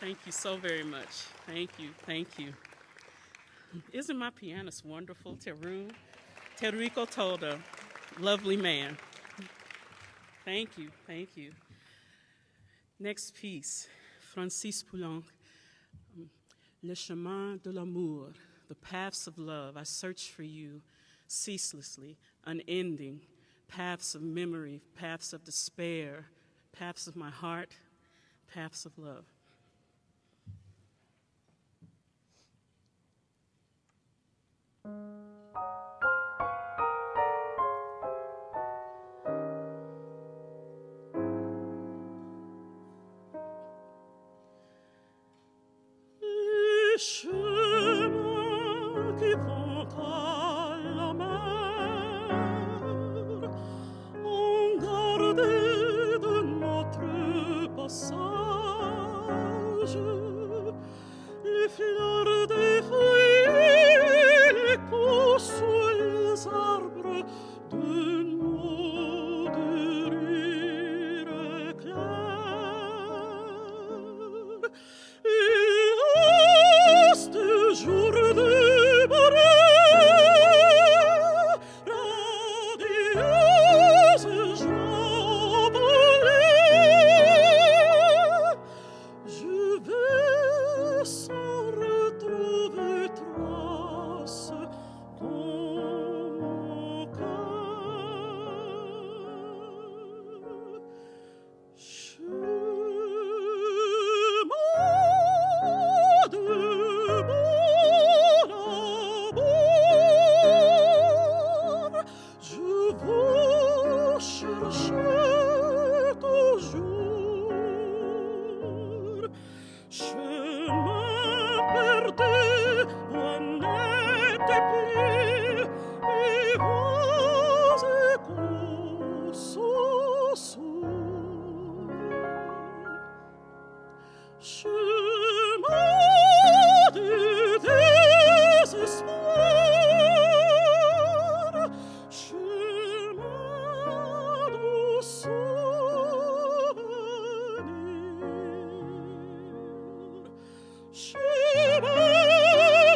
Speaker 6: Thank you so very much. Thank you, thank you. Isn't my pianist wonderful, Terrico Toda, lovely man. Thank you, thank you. Next piece, Francis Poulenc, Le chemin de l'amour, the paths of love. I search for you ceaselessly, unending, paths of memory, paths of despair, paths of my heart, paths of love.
Speaker 2: Les chemins qui vont à la mer ont gardé Chemin du désespoir, chemin du souvenir, chemin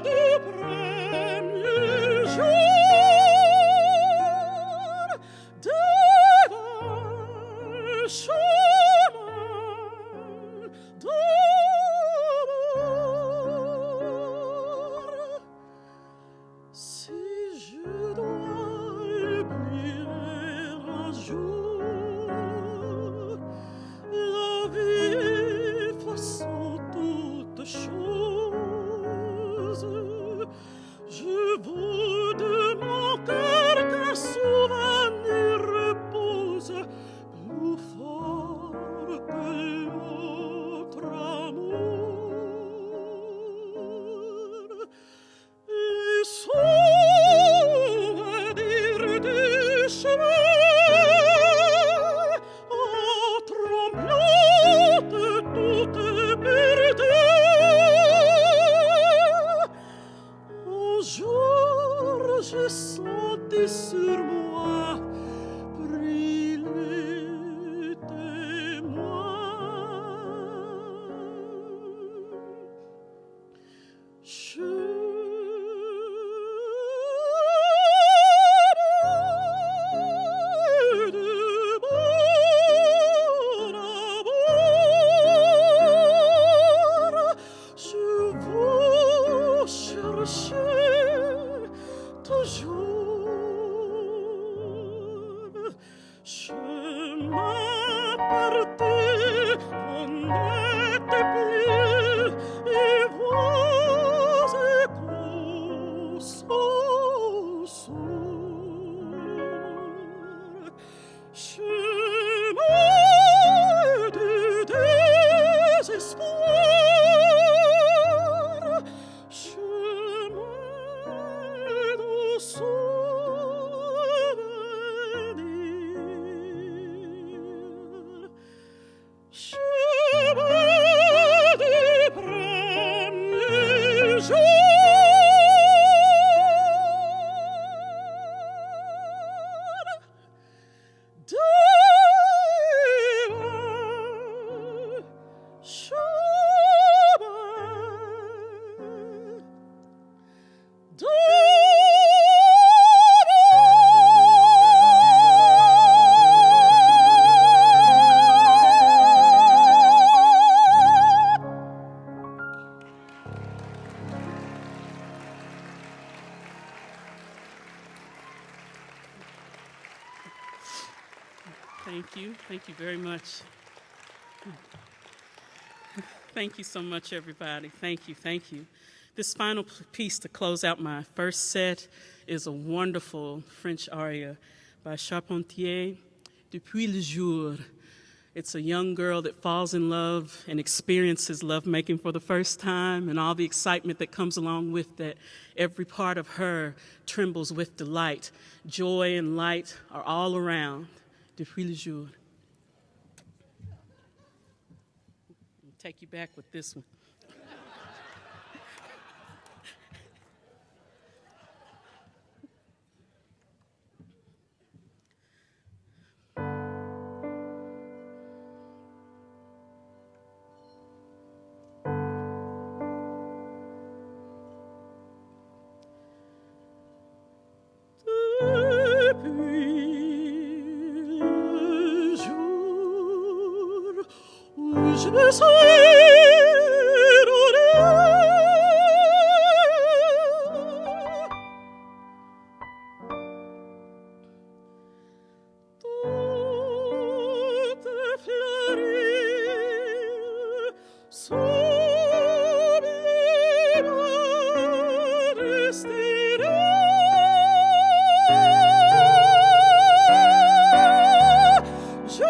Speaker 2: du premier jour, devant chemin d'amour. Si je dois oublier un jour la vie façon toute chose, je veux de mon cœur qu'un souvenir repose plus fort que l'autre amour. Les souvenirs du chemin, en tremblote tout est perdu. Un jour j'ai senti sur moi briller témoins. Chemin parti, on n'était plus, et voix échos sont sourds. Chemin du désespoir, chemin du souvenir, chemin du premier jour.
Speaker 6: Thank you. Thank you very much. Thank you so much, everybody. Thank you. Thank you. This final piece to close out my first set is a wonderful French aria by Charpentier, Depuis le jour. It's a young girl that falls in love and experiences lovemaking for the first time and all the excitement that comes along with that. Every part of her trembles with delight. Joy and light are all around. Depuis le jour. I'll take you back with this one.
Speaker 2: Je me suis Je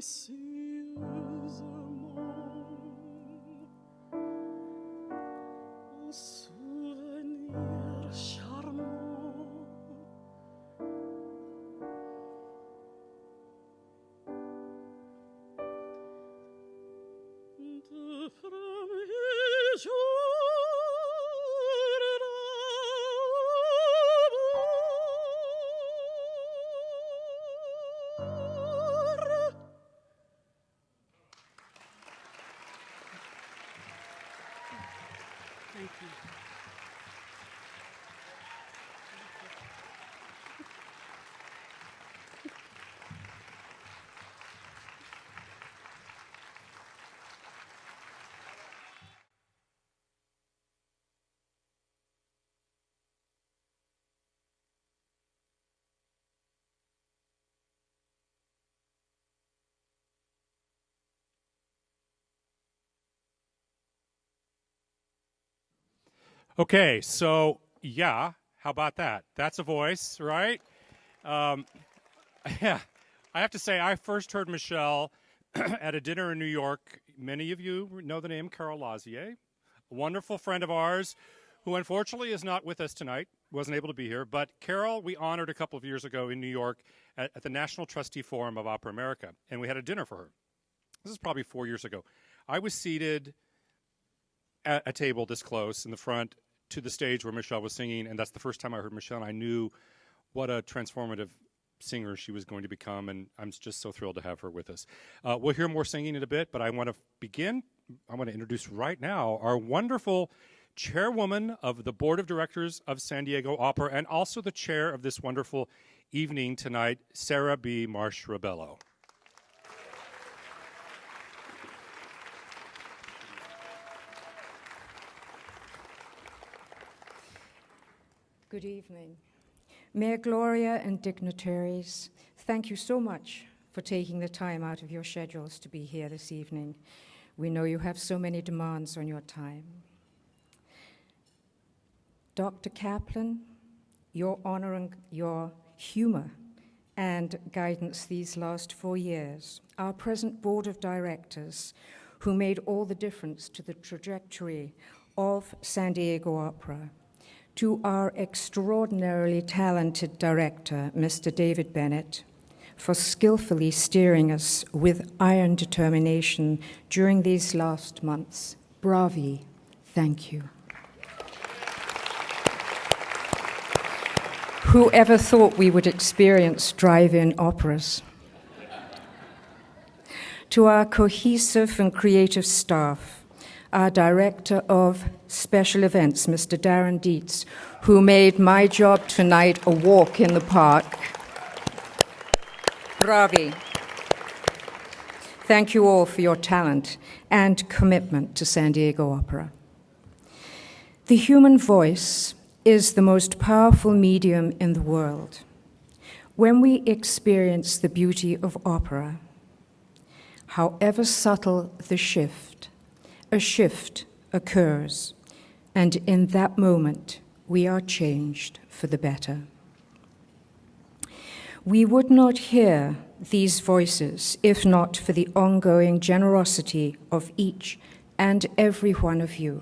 Speaker 2: souvenir charmant. De premiers jours d'amour.
Speaker 6: Thank you.
Speaker 1: Okay, so yeah, how about that? That's a voice, right? Yeah, I have to say, I first heard Michelle at a dinner in New York. Many of you know the name Carol Lazier, a wonderful friend of ours who unfortunately is not with us tonight, wasn't able to be here. But Carol, we honored a couple of years ago in New York at the National Trustee Forum of Opera America, and we had a dinner for her. This is probably 4 years ago. I was seated at a table this close in the front to the stage where Michelle was singing, and that's the first time I heard Michelle, and I knew what a transformative singer she was going to become, and I'm just so thrilled to have her with us. We'll hear more singing in a bit, but I want to begin. I want to introduce right now our wonderful chairwoman of the Board of Directors of San Diego Opera, and also the chair of this wonderful evening tonight, Sarah B. Marsh-Rabello.
Speaker 11: Good evening. Mayor Gloria and dignitaries, thank you so much for taking the time out of your schedules to be here this evening. We know you have so many demands on your time. Dr. Kaplan, your honor and your humor and guidance these last 4 years, our present board of directors, who made all the difference to the trajectory of San Diego Opera, to our extraordinarily talented director, Mr. David Bennett, for skillfully steering us with iron determination during these last months. Bravi, thank you. Whoever thought we would experience drive-in operas? To our cohesive and creative staff, our Director of Special Events, Mr. Darren Dietz, who made my job tonight a walk in the park. Bravi. Thank you all for your talent and commitment to San Diego Opera. The human voice is the most powerful medium in the world. When we experience the beauty of opera, however subtle the shift, a shift occurs, and in that moment, we are changed for the better. We would not hear these voices if not for the ongoing generosity of each and every one of you.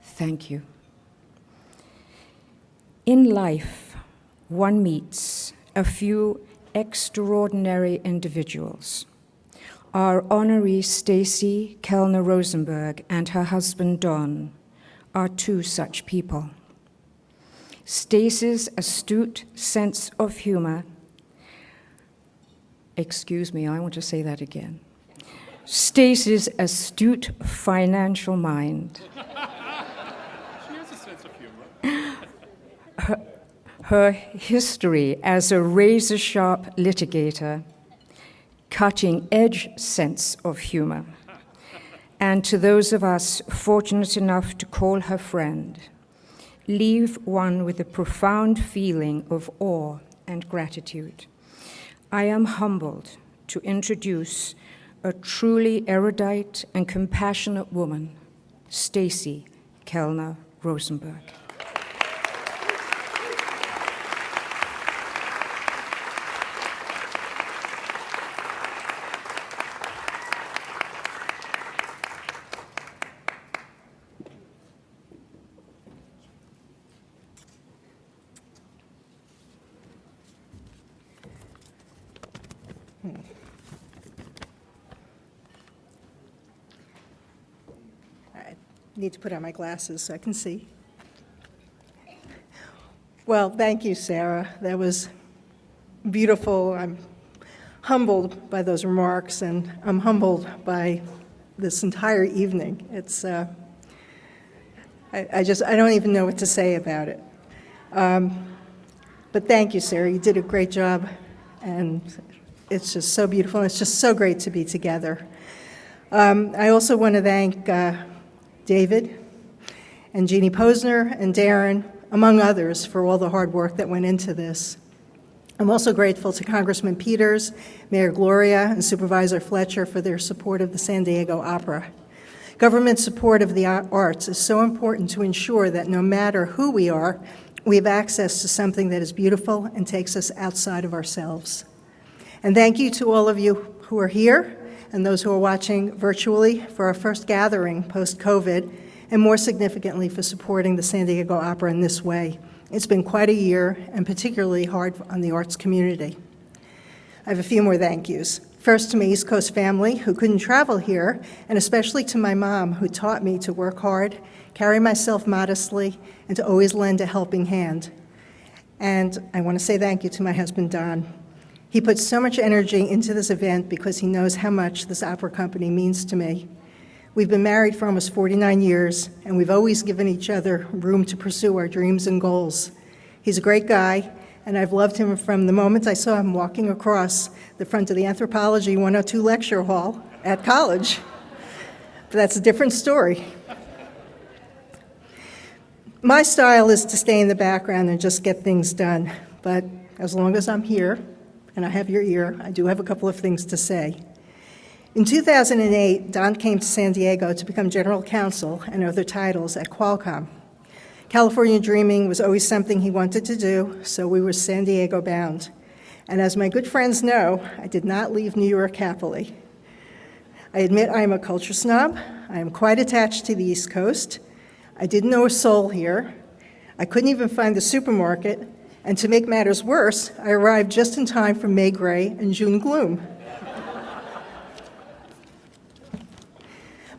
Speaker 11: Thank you. In life, one meets a few extraordinary individuals. Our honoree Stacy Kellner Rosenberg and her husband Don are two such people. Stacy's astute sense of humor, excuse me, I want to say that again. Stacy's astute financial mind.
Speaker 1: She has a sense of humor.
Speaker 11: Her history as a razor-sharp litigator, cutting-edge sense of humor, and to those of us fortunate enough to call her friend, leave one with a profound feeling of awe and gratitude. I am humbled to introduce a truly erudite and compassionate woman, Stacy Kellner Rosenberg.
Speaker 14: Need to put on my glasses so I can see. Well, thank you, Sarah. That was beautiful. I'm humbled by those remarks, and I'm humbled by this entire evening. It's, I don't even know what to say about it. But thank you, Sarah. You did a great job, and it's just so beautiful, and it's just so great to be together. I also want to thank David and Jeannie Posner and Darren, among others, for all the hard work that went into this. I'm also grateful to Congressman Peters, Mayor Gloria, and Supervisor Fletcher for their support of the San Diego Opera. Government support of the arts is so important to ensure that no matter who we are, we have access to something that is beautiful and takes us outside of ourselves. And thank you to all of you who are here and those who are watching virtually for our first gathering post-COVID, and more significantly for supporting the San Diego Opera in this way. It's been quite a year, and particularly hard on the arts community. I have a few more thank yous. First to my East Coast family who couldn't travel here, and especially to my mom who taught me to work hard, carry myself modestly, and to always lend a helping hand. And I want to say thank you to my husband, Don. He put so much energy into this event because he knows how much this opera company means to me. We've been married for almost 49 years, and we've always given each other room to pursue our dreams and goals. He's a great guy, and I've loved him from the moment I saw him walking across the front of the Anthropology 102 lecture hall at college. But that's a different story. My style is to stay in the background and just get things done, but as long as I'm here, and I have your ear, I do have a couple of things to say. In 2008, Don came to San Diego to become general counsel and other titles at Qualcomm. California dreaming was always something he wanted to do, so we were San Diego bound. And as my good friends know, I did not leave New York happily. I admit I am a culture snob. I am quite attached to the East Coast. I didn't know a soul here. I couldn't even find the supermarket. And to make matters worse, I arrived just in time for May Gray and June gloom.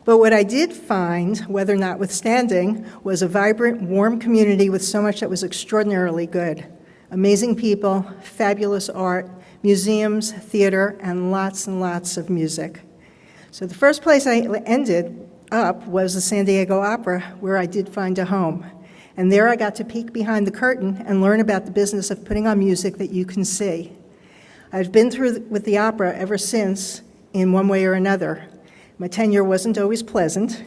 Speaker 14: But what I did find, weather notwithstanding, was a vibrant, warm community with so much that was extraordinarily good. Amazing people, fabulous art, museums, theater, and lots of music. So the first place I ended up was the San Diego Opera, where I did find a home. And there I got to peek behind the curtain and learn about the business of putting on music that you can see. I've been through with the opera ever since, in one way or another. My tenure wasn't always pleasant,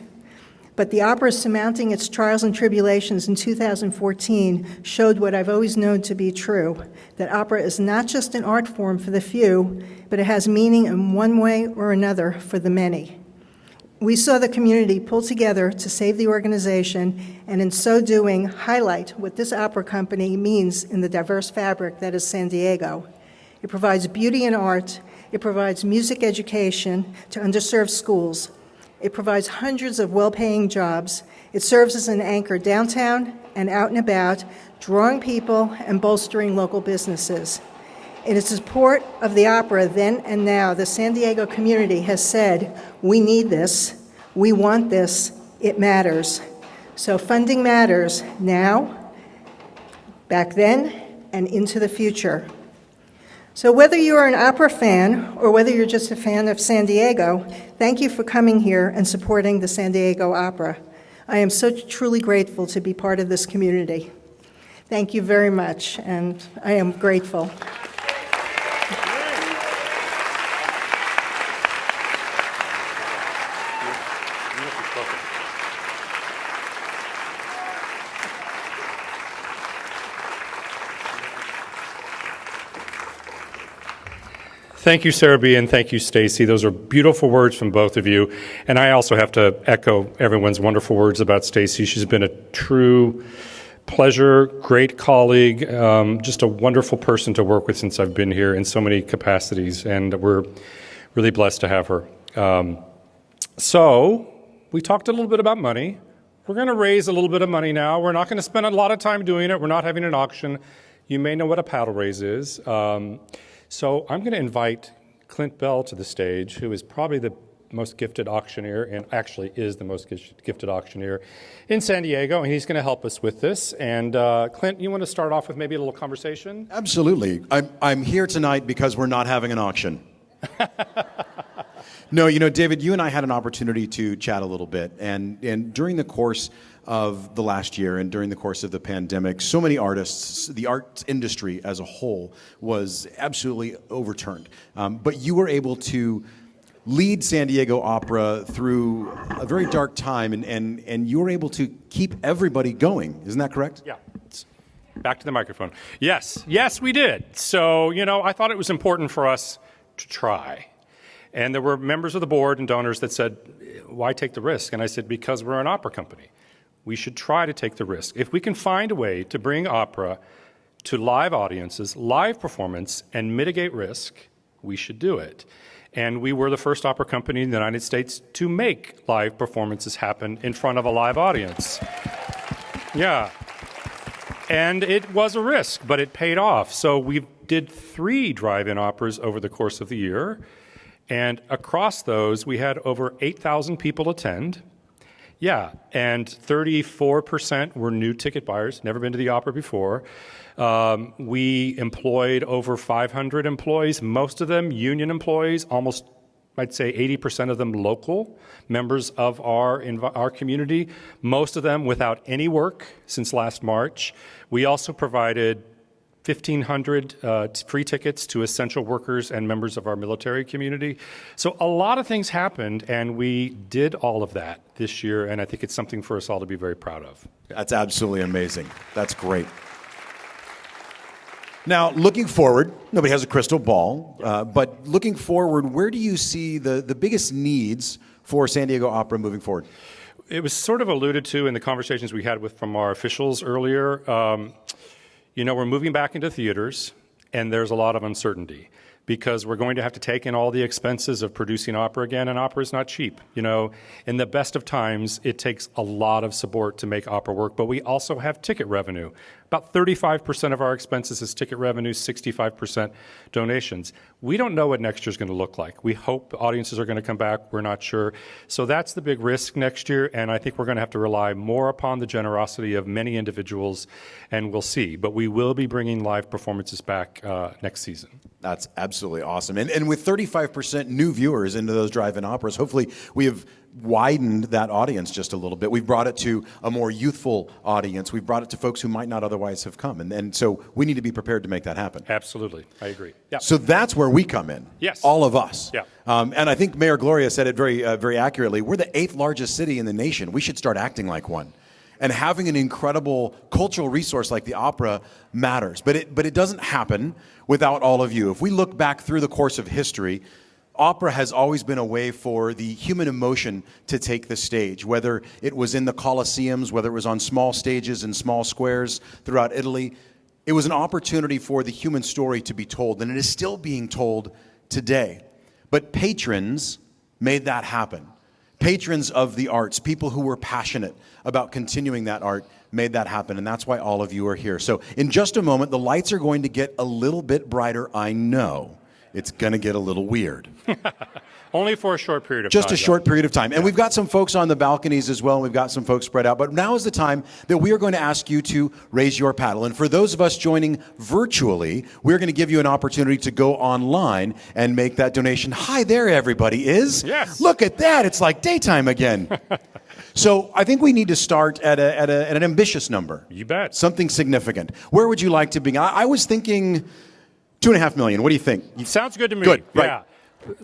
Speaker 14: but the opera surmounting its trials and tribulations in 2014 showed what I've always known to be true, that opera is not just an art form for the few, but it has meaning in one way or another for the many. We saw the community pull together to save the organization, and in so doing, highlight what this opera company means in the diverse fabric that is San Diego. It provides beauty and art. It provides music education to underserved schools. It provides hundreds of well-paying jobs. It serves as an anchor downtown and out and about, drawing people and bolstering local businesses. In its support of the opera then and now, the San Diego community has said, we need this, we want this, it matters. So funding matters now, back then, and into the future. So whether you are an opera fan or whether you're just a fan of San Diego, thank you for coming here and supporting the San Diego Opera. I am so truly grateful to be part of this community. Thank you very much, and I am grateful.
Speaker 1: Thank you, Sarah B., and thank you, Stacey. Those are beautiful words from both of you. And I also have to echo everyone's wonderful words about Stacey. She's been a true pleasure, great colleague, just a wonderful person to work with since I've been here in so many capacities, and we're really blessed to have her. So we talked a little bit about money. We're going to raise a little bit of money now. We're not going to spend a lot of time doing it. We're not having an auction. You may know what a paddle raise is. So I'm going to invite Clint Bell to the stage, who is probably the most gifted auctioneer, and actually is the most gifted auctioneer in San Diego, and he's going to help us with this. And Clint, you want to start off with maybe a little conversation?
Speaker 8: Absolutely. I'm here tonight because we're not having an auction. No, David, you and I had an opportunity to chat a little bit, and during the course of the last year and during the course of the pandemic, so many artists, the arts industry as a whole was absolutely overturned. But you were able to lead San Diego Opera through a very dark time, and you were able to keep everybody going. Isn't that correct?
Speaker 1: Yeah. Back to the microphone. Yes, we did. So, I thought it was important for us to try. And there were members of the board and donors that said, why take the risk? And I said, because we're an opera company. We should try to take the risk. If we can find a way to bring opera to live audiences, live performance, and mitigate risk, we should do it. And we were the first opera company in the United States to make live performances happen in front of a live audience. Yeah. And it was a risk, but it paid off. So we did 3 drive-in operas over the course of the year. And across those, we had over 8,000 people attend. Yeah, and 34% were new ticket buyers, never been to the opera before. We employed over 500 employees, most of them union employees, almost, I'd say 80% of them local members of our community, most of them without any work since last March. We also provided 1,500 free tickets to essential workers and members of our military community. So a lot of things happened, and we did all of that this year, and I think it's something for us all to be very proud of.
Speaker 8: That's absolutely amazing. That's great. Now, looking forward, nobody has a crystal ball, but looking forward, where do you see the biggest needs for San Diego Opera moving forward?
Speaker 1: It was sort of alluded to in the conversations we had from our officials earlier. We're moving back into theaters, and there's a lot of uncertainty because we're going to have to take in all the expenses of producing opera again, and opera is not cheap. In the best of times, it takes a lot of support to make opera work, but we also have ticket revenue. About 35% of our expenses is ticket revenue, 65% donations. We don't know what next year is going to look like. We hope audiences are going to come back. We're not sure. So that's the big risk next year, and I think we're going to have to rely more upon the generosity of many individuals, and we'll see. But we will be bringing live performances back next season.
Speaker 8: That's absolutely awesome. And with 35% new viewers into those drive-in operas, hopefully we have widened that audience just a little bit. We've brought it to a more youthful audience. We've brought it to folks who might not otherwise have come. And so we need to be prepared to make that happen.
Speaker 1: Absolutely. I agree. Yeah.
Speaker 8: So that's where we come in.
Speaker 1: Yes.
Speaker 8: All of us.
Speaker 1: Yeah.
Speaker 8: And I think Mayor Gloria said it very accurately. We're the 8th largest city in the nation. We should start acting like one. And having an incredible cultural resource like the opera matters. But it doesn't happen without all of you. If we look back through the course of history, opera has always been a way for the human emotion to take the stage, whether it was in the Colosseums, whether it was on small stages in small squares throughout Italy. It was an opportunity for the human story to be told, and it is still being told today. But patrons made that happen. Patrons of the arts, people who were passionate about continuing that art, made that happen, and that's why all of you are here. So in just a moment, the lights are going to get a little bit brighter, I know. It's going to get a little weird.
Speaker 1: Only for a short period of time.
Speaker 8: Just a short period of time. And we've got some folks on the balconies as well, and we've got some folks spread out. But now is the time that we are going to ask you to raise your paddle. And for those of us joining virtually, we're going to give you an opportunity to go online and make that donation. Hi there, everybody.
Speaker 1: Yes.
Speaker 8: Look at that. It's like daytime again. So I think we need to start at an ambitious number.
Speaker 1: You bet.
Speaker 8: Something significant. Where would you like to be? I was thinking $2.5 million. What do you think?
Speaker 1: Sounds good to me.
Speaker 8: Good. Right.
Speaker 1: Yeah.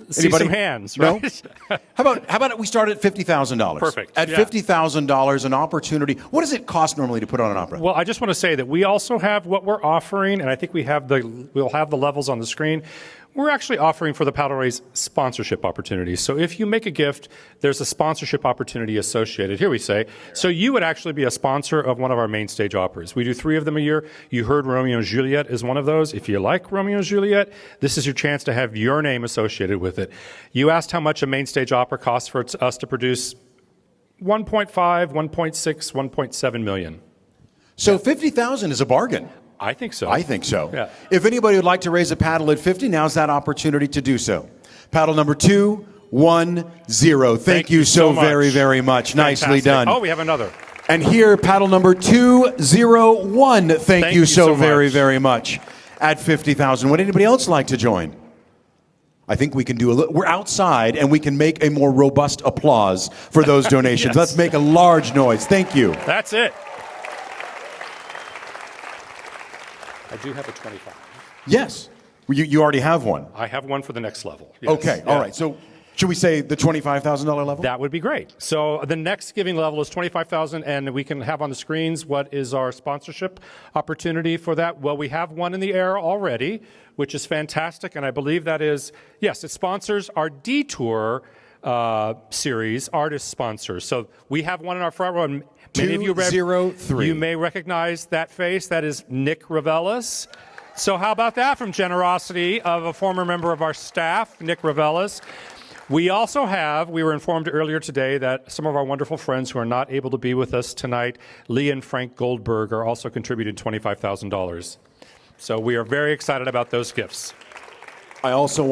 Speaker 1: See
Speaker 8: Anybody?
Speaker 1: some hands, right?
Speaker 8: No? How about we start at $50,000?
Speaker 1: Perfect.
Speaker 8: At $50,000, an opportunity. What does it cost normally to put on an opera?
Speaker 1: Well, I just want to say that we also have what we're offering, and I think we'll have the levels on the screen. We're actually offering for the Paddle Raise sponsorship opportunities. So if you make a gift, there's a sponsorship opportunity associated. Here we say. So you would actually be a sponsor of one of our main stage operas. We do 3 of them a year. You heard Romeo and Juliet is one of those. If you like Romeo and Juliet, this is your chance to have your name associated with it. You asked how much a main stage opera costs for us to produce. 1.5, 1.6, 1.7 million.
Speaker 8: So 50,000 is a bargain.
Speaker 1: I think so.
Speaker 8: I think so.
Speaker 1: Yeah.
Speaker 8: If anybody would like to raise a paddle at 50, now's that opportunity to do so. Paddle number 2, Thank you so
Speaker 1: much.
Speaker 8: very, very much. Nicely
Speaker 1: Fantastic.
Speaker 8: done.
Speaker 1: Oh, we have another.
Speaker 8: And here, paddle number 201. Thank you so very,
Speaker 1: much.
Speaker 8: very much. At 50,000. Would anybody else like to join? I think we can do a little. We're outside, and we can make a more robust applause for those donations.
Speaker 1: Yes.
Speaker 8: Let's make a large noise. Thank you.
Speaker 1: That's it. I do have a 25.
Speaker 8: Yes. You already have one.
Speaker 1: I have one for the next level. Yes.
Speaker 8: Okay. All right. So should we say the $25,000 level?
Speaker 1: That would be great. So the next giving level is $25,000, and we can have on the screens what is our sponsorship opportunity for that. Well, we have one in the air already, which is fantastic, and I believe that is, yes, it sponsors our Detour series, artist sponsors. So we have one in our front row. And many of you
Speaker 8: 203.
Speaker 1: You may recognize that face. That is Nick Ravellis. So how about that from generosity of a former member of our staff, Nick Ravellis. We also have, we were informed earlier today that some of our wonderful friends who are not able to be with us tonight, Lee and Frank Goldberg, are also contributing $25,000. So we are very excited about those gifts.
Speaker 8: I also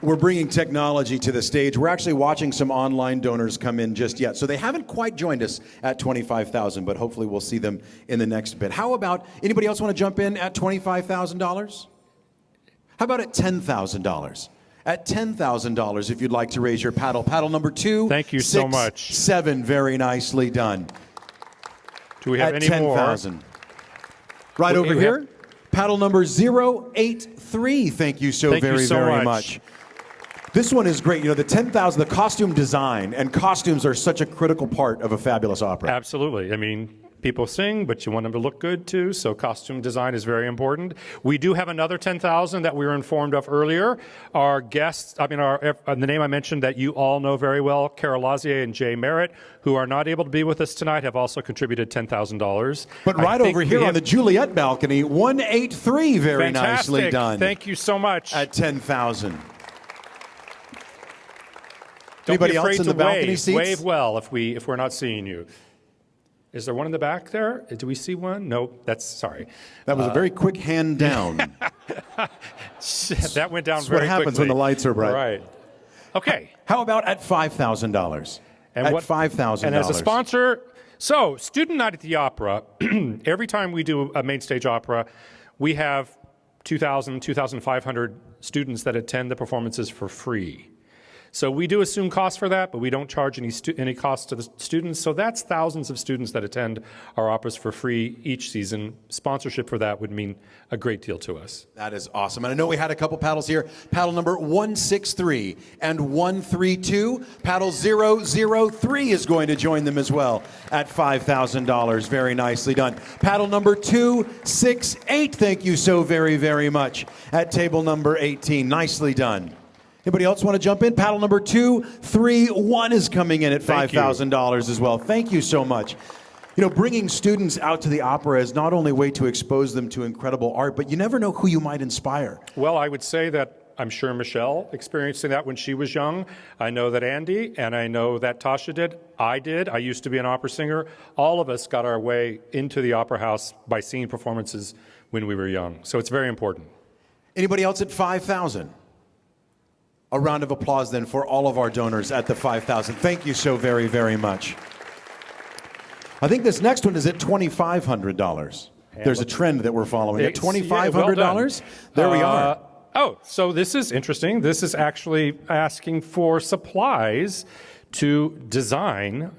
Speaker 8: we're bringing technology to the stage. We're actually watching some online donors come in just yet. So they haven't quite joined us at 25,000, but hopefully we'll see them in the next bit. How about, anybody else want to jump in at $25,000? How about at $10,000? At $10,000, if you'd like to raise your paddle. Paddle number 2.
Speaker 1: Thank you so much.
Speaker 8: 7, very nicely done.
Speaker 1: Do we have
Speaker 8: at
Speaker 1: any more?
Speaker 8: 10,000. Right over here. Paddle number 083. Thank you so very much. This one is great. You know, the 10,000, the costume design, and costumes are such a critical part of a fabulous opera.
Speaker 1: Absolutely. I mean, people sing, but you want them to look good too, so costume design is very important. We do have another 10,000 that we were informed of earlier. Our guests, the name I mentioned that you all know very well, Carol Lazier and Jay Merritt, who are not able to be with us tonight, have also contributed $10,000.
Speaker 8: But right over here on the Juliet balcony, 183, very
Speaker 1: fantastic.
Speaker 8: Nicely done.
Speaker 1: Thank you so much.
Speaker 8: At 10,000.
Speaker 1: Anybody
Speaker 8: else in the balcony seats?
Speaker 1: Wave well if we're not seeing you. Is there one in the back there? Do we see one? No, sorry.
Speaker 8: That was a very quick hand down.
Speaker 1: That went down
Speaker 8: That's
Speaker 1: very quickly.
Speaker 8: what happens when the lights are bright.
Speaker 1: Right. Okay.
Speaker 8: How about at $5,000? At $5,000.
Speaker 1: And as a sponsor, so Student Night at the Opera, every time we do a main stage opera, we have 2,000, 2,500 students that attend the performances for free. So we do assume costs for that, but we don't charge any costs to the students. So that's thousands of students that attend our operas for free each season. Sponsorship for that would mean a great deal to us.
Speaker 8: That is awesome. And I know we had a couple paddles here. Paddle number 163 and 132. Paddle 003 is going to join them as well at $5,000. Very nicely done. Paddle number 268. Thank you so very, very much. At table number 18. Nicely done. Anybody else want to jump in? Paddle number 231 is coming in at $5,000 as well. Thank you so much. You know, bringing students out to the opera is not only a way to expose them to incredible art, but you never know who you might inspire.
Speaker 1: Well, I would say that I'm sure Michelle experiencing that when she was young. I know that Andy, and I know that Tasha did. I did. I used to be an opera singer. All of us got our way into the opera house by seeing performances when we were young. So it's very important.
Speaker 8: Anybody else at 5,000? A round of applause then for all of our donors at the 5,000. Thank you so very, very much. I think this next one is at $2,500. There's a trend that we're following. At $2,500, there we are.
Speaker 1: Oh, so this is interesting. This is actually asking for supplies to design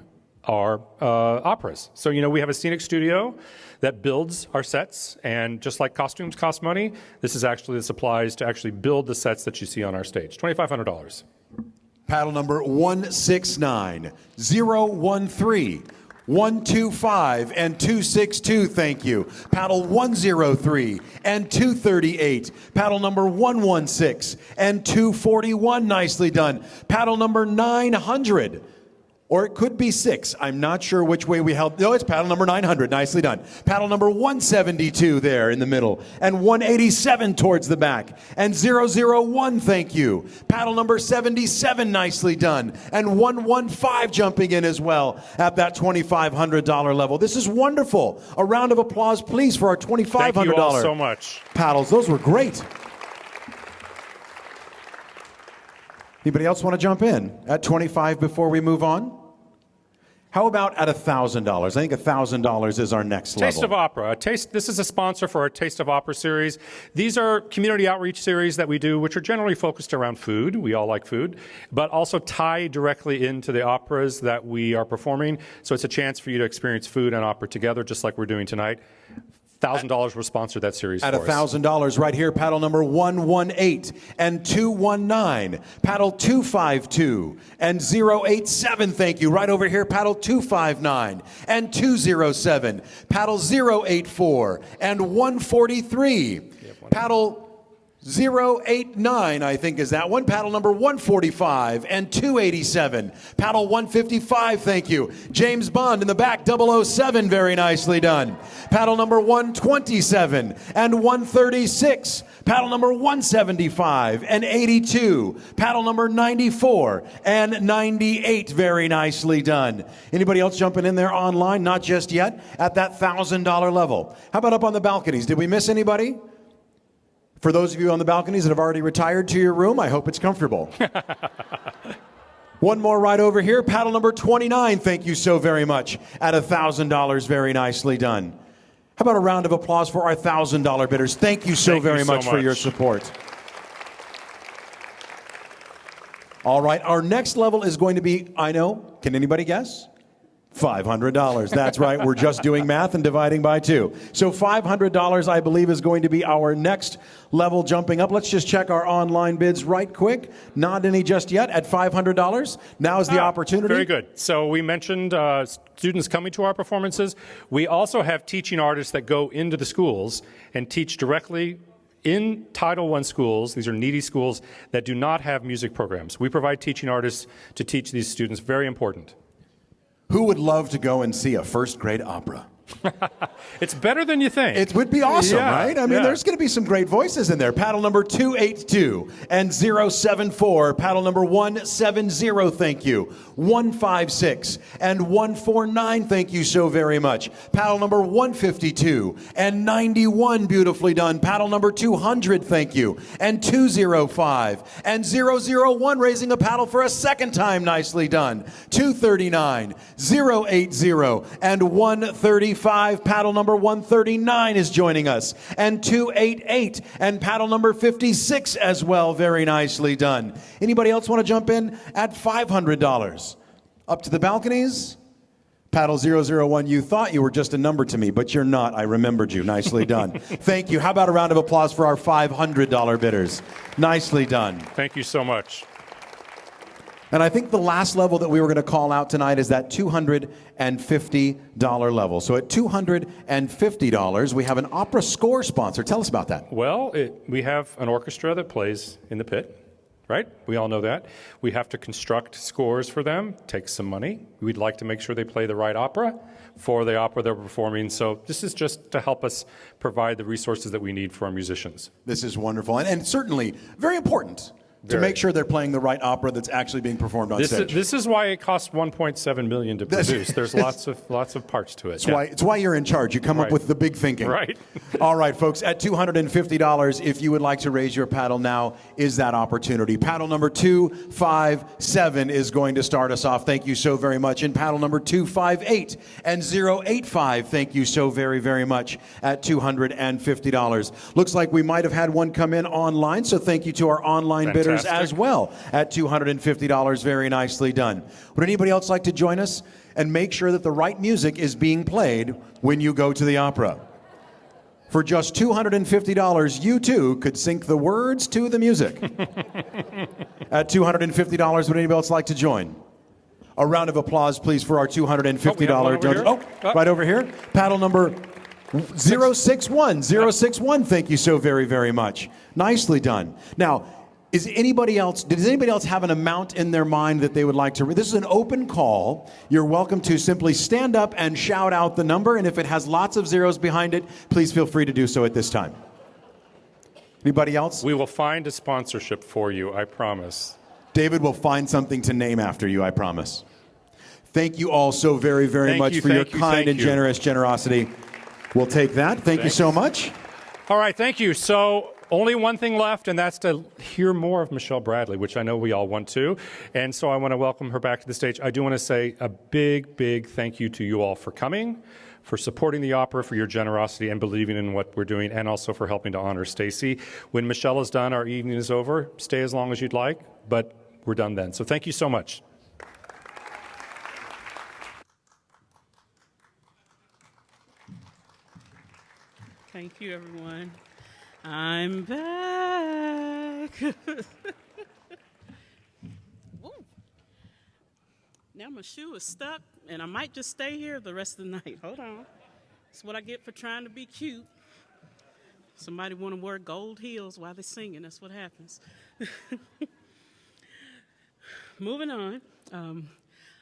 Speaker 1: our operas. So, you know, we have a scenic studio that builds our sets, and just like costumes cost money, this is actually the supplies to actually build the sets that you see on our stage. $2,500.
Speaker 8: Paddle number 169, 013, 125, and 262, thank you. Paddle 103 and 238. Paddle number 116 and 241, nicely done. Paddle number 900. Or it could be 6. I'm not sure which way we held. No, it's paddle number 900. Nicely done. Paddle number 172 there in the middle. And 187 towards the back. And 001, thank you. Paddle number 77, nicely done. And 115 jumping in as well at that $2,500 level. This is wonderful. A round of applause, please, for our $2,500
Speaker 1: Thank you all so much.
Speaker 8: paddles. Those were great. Anybody else want to jump in at 25 before we move on? How about at $1,000? I think $1,000 is our next level.
Speaker 1: Taste of Opera. This is a sponsor for our Taste of Opera series. These are community outreach series that we do, which are generally focused around food. We all like food, but also tie directly into the operas that we are performing. So it's a chance for you to experience food and opera together, just like we're doing tonight. $1,000 will sponsor that series
Speaker 8: at
Speaker 1: for us.
Speaker 8: $1,000 right here, paddle number 118 and 219, paddle 252 and 087, thank you. Right over here, paddle 259 and 207, paddle 084 and 143, paddle 089, I think is that one. Paddle number 145 and 287. Paddle 155, thank you. James Bond in the back, 007, very nicely done. Paddle number 127 and 136. Paddle number 175 and 82. Paddle number 94 and 98, very nicely done. Anybody else jumping in there online? Not just yet. At that $1,000 level. How about up on the balconies? Did we miss anybody? For those of you on the balconies that have already retired to your room, I hope it's comfortable. One more right over here, paddle number 29, thank you so very much, at $1,000, very nicely done. How about a round of applause for our $1,000 bidders? Thank you so very much for your support. All right, our next level is going to be, I know, can anybody guess? $500. That's right. We're just doing math and dividing by 2. So $500, I believe, is going to be our next level jumping up. Let's just check our online bids right quick. Not any just yet at $500. Now is the opportunity.
Speaker 1: Very good. So we mentioned students coming to our performances. We also have teaching artists that go into the schools and teach directly in Title I schools. These are needy schools that do not have music programs. We provide teaching artists to teach these students. Very important.
Speaker 8: Who would love to go and see a first-grade opera?
Speaker 1: It's better than you think.
Speaker 8: It would be awesome, right? I mean,
Speaker 1: yeah.
Speaker 8: There's going to be some great voices in there. Paddle number 282 and 074. Paddle number 170, thank you. 156 and 149, thank you so very much. Paddle number 152 and 91, beautifully done. Paddle number 200, thank you. And 205 and 001, raising a paddle for a second time, nicely done. 239, 080, and 135. Paddle number 139 is joining us, and 288, and paddle number 56 as well. Very nicely done. Anybody else want to jump in at $500? Up to the balconies. Paddle 001, you thought you were just a number to me, but you're not. I remembered you. Nicely done. Thank you. How about a round of applause for our $500 bidders? Nicely done.
Speaker 1: Thank you so much.
Speaker 8: And I think the last level that we were going to call out tonight is that $250 level. So at $250, we have an opera score sponsor. Tell us about that.
Speaker 1: Well, we have an orchestra that plays in the pit, right? We all know that. We have to construct scores for them, takes some money. We'd like to make sure they play the right opera for the opera they're performing. So this is just to help us provide the resources that we need for our musicians.
Speaker 8: This is wonderful, and certainly very important. To make sure they're playing the right opera that's actually being performed on stage.
Speaker 1: This is why it costs $1.7 million to produce. There's lots of parts to it.
Speaker 8: It's why you're in charge. You come up with the big thinking.
Speaker 1: Right.
Speaker 8: All right, folks, at $250, if you would like to raise your paddle, now is that opportunity. Paddle number 257 is going to start us off. Thank you so very much. And paddle number 258 and 085, thank you so very, very much at $250. Looks like we might have had one come in online, so thank you to our online bidders as well at $250. Very nicely done. Would anybody else like to join us and make sure that the right music is being played when you go to the opera? For just $250, you too could sync the words to the music. At $250, would anybody else like to join? A round of applause, please, for our $250 donors. Right over here. Paddle number 061. 061, thank you so very, very much. Nicely done. Now, does anybody else have an amount in their mind that they would like to? This is an open call. You're welcome to simply stand up and shout out the number, and if it has lots of zeros behind it, please feel free to do so at this time. Anybody else?
Speaker 1: We will find a sponsorship for you, I promise.
Speaker 8: David will find something to name after you, I promise. Thank you all so very, very much for your kind and generous generosity. We'll take that. Thank you so much.
Speaker 1: All right, thank you. So only one thing left, and that's to hear more of Michelle Bradley, which I know we all want to. And so I want to welcome her back to the stage. I do want to say a big, big thank you to you all for coming, for supporting the opera, for your generosity and believing in what we're doing, and also for helping to honor Stacey. When Michelle is done, our evening is over. Stay as long as you'd like, but we're done then. So thank you so much.
Speaker 6: Thank you, everyone. I'm back. Now my shoe is stuck, and I might just stay here the rest of the night. Hold on. That's what I get for trying to be cute. Somebody want to wear gold heels while they're singing. That's what happens. Moving on.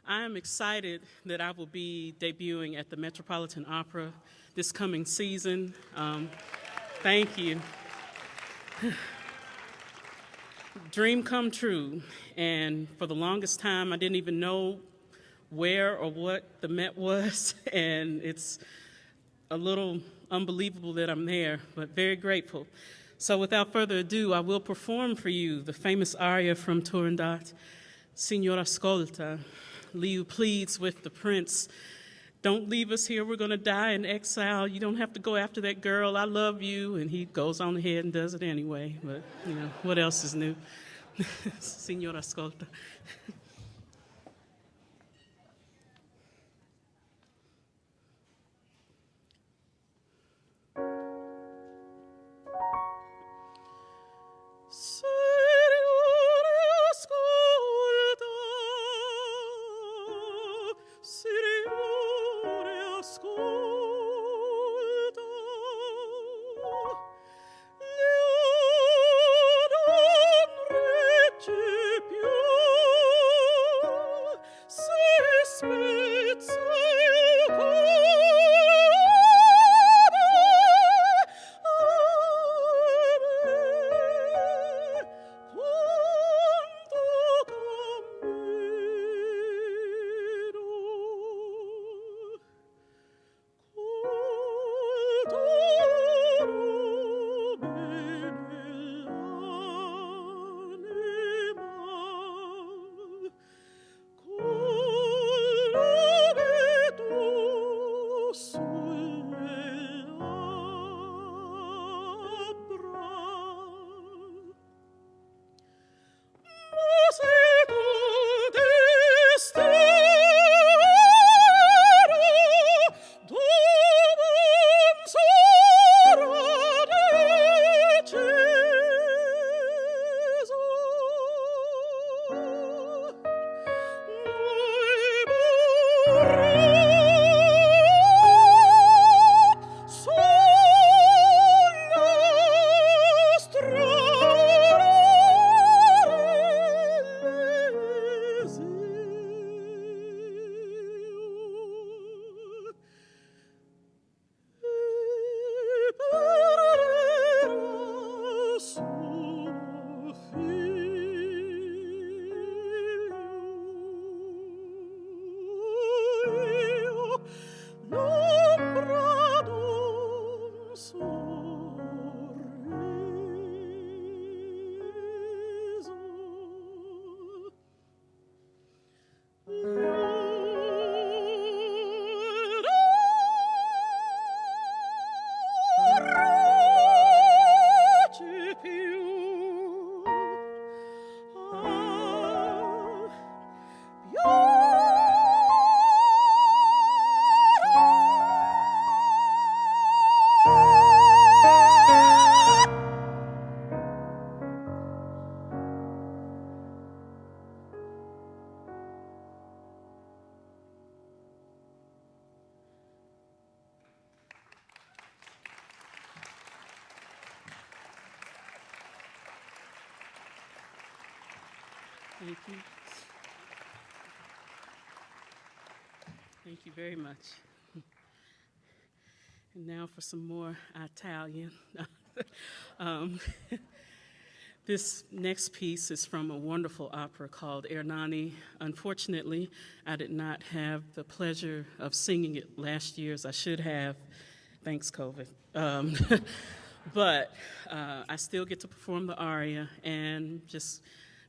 Speaker 6: I am excited that I will be debuting at the Metropolitan Opera this coming season. Thank you. Dream come true. And for the longest time, I didn't even know where or what the Met was. And it's a little unbelievable that I'm there, but very grateful. So without further ado, I will perform for you the famous aria from Turandot, Signor Ascolta. Leo pleads with the prince, don't leave us here, we're going to die in exile. You don't have to go after that girl, I love you. And he goes on ahead and does it anyway. But, you know, what else is new? Signor Ascolta. Thank you. Thank you very much. And now for some more Italian. This next piece is from a wonderful opera called Ernani. Unfortunately, I did not have the pleasure of singing it last year as I should have. Thanks, COVID. But I still get to perform the aria, and just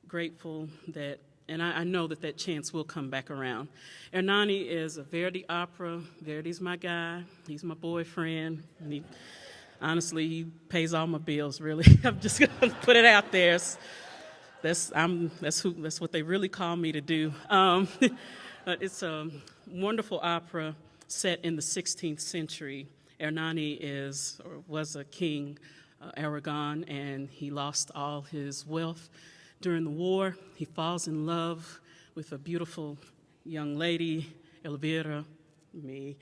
Speaker 6: grateful that, and I know that that chance will come back around. Hernani is a Verdi opera. Verdi's my guy. He's my boyfriend. And honestly, he pays all my bills, really. I'm just going to put it out there. That's what they really call me to do. It's a wonderful opera set in the 16th century. Hernani was a king, Aragon, and he lost all his wealth during the war. He falls in love with a beautiful young lady, Elvira, me,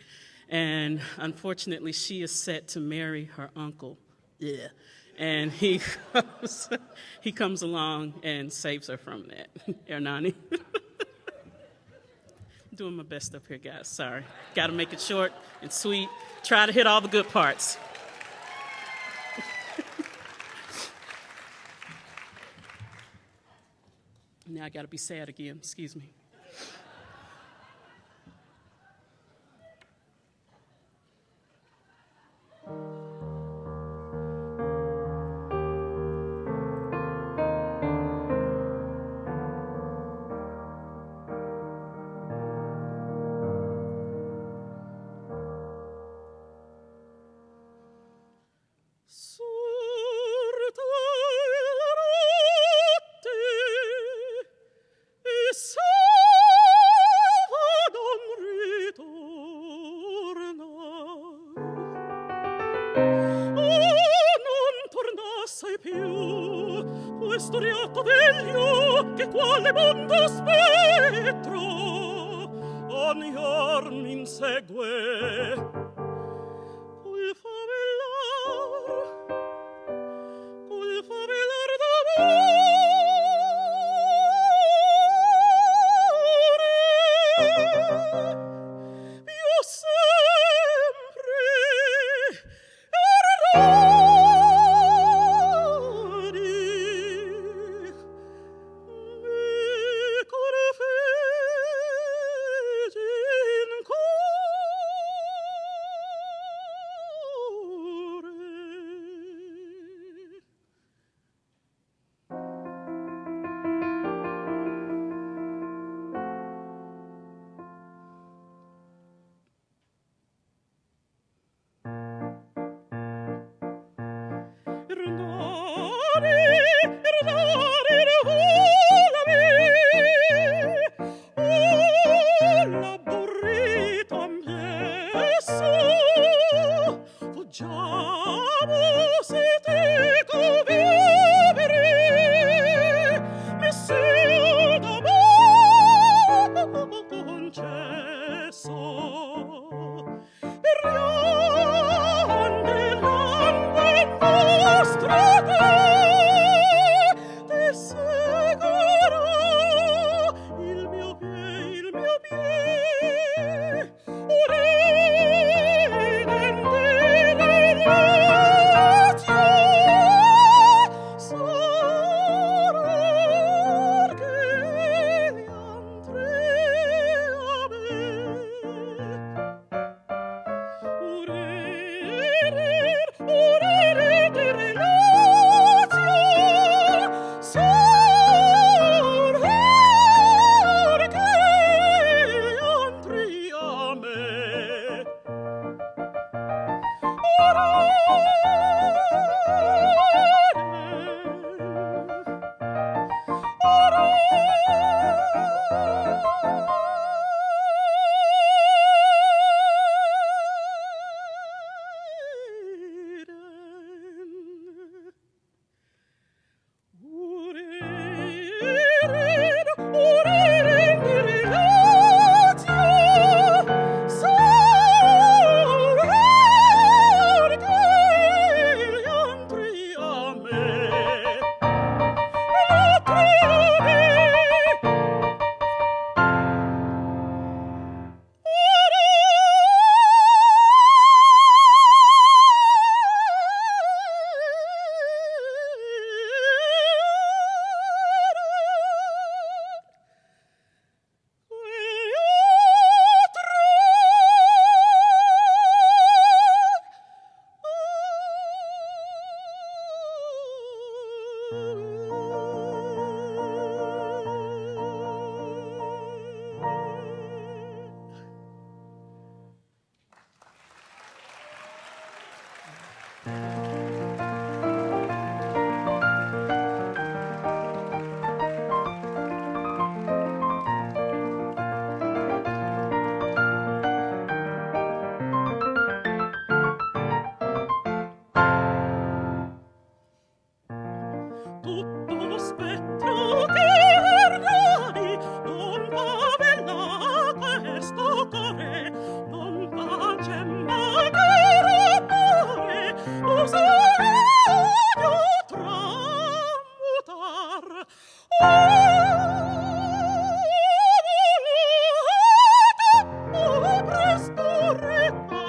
Speaker 6: and unfortunately she is set to marry her uncle. Yeah. And he comes along and saves her from that. Hernani. Doing my best up here, guys. Sorry. Got to make it short and sweet. Try to hit all the good parts. Now I got to be sad again. Excuse me.
Speaker 2: Storiato veglio che quale mondo spettro ogni giorno insegue col favellar d'amore io sempre Tutto spettro che ormai non favella questo cuore, non pace ma che rapore usario tramutar. Presto reca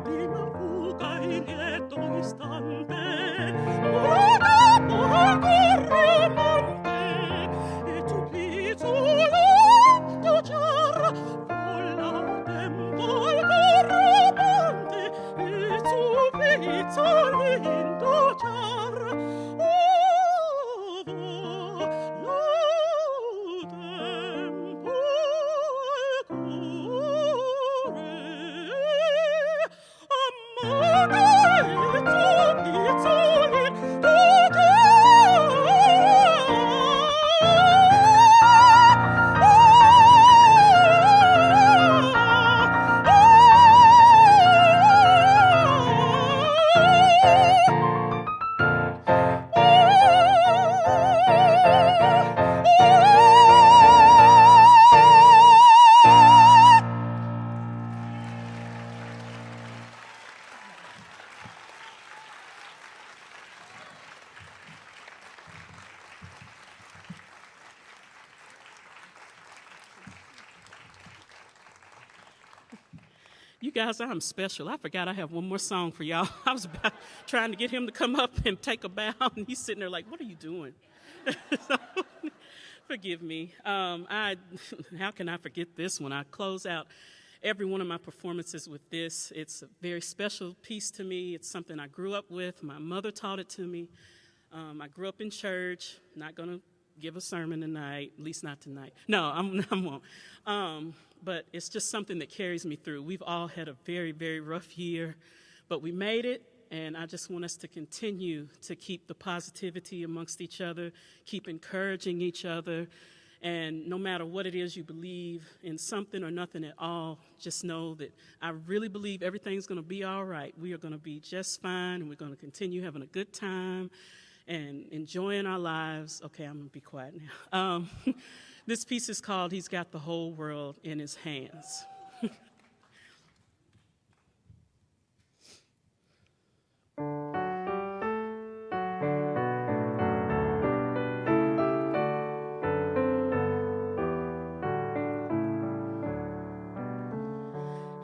Speaker 2: di una fuga in lieto istante, e tu pizzolato già vola tempo il corrobante e tu pizzolito già You guys, I'm special. I forgot I have one more song for y'all. I was about trying to get him to come up and take a bow, and he's sitting there like, what are you doing? So, forgive me. How can I forget this one? I close out every one of my performances with this. It's a very special piece to me. It's something I grew up with. My mother taught it to me. I grew up in church. Not going to give a sermon tonight, at least not tonight. No, I won't. But it's just something that carries me through. We've all had a very, very rough year, but we made it, and I just want us to continue to keep the positivity amongst each other, keep encouraging each other, and no matter what it is you believe in, something or nothing at all, just know that I really believe everything's going to be all right. We are going to be just fine, and we're going to continue having a good time and enjoying our lives. Okay, I'm going to be quiet now. This piece is called He's Got the Whole World in His Hands.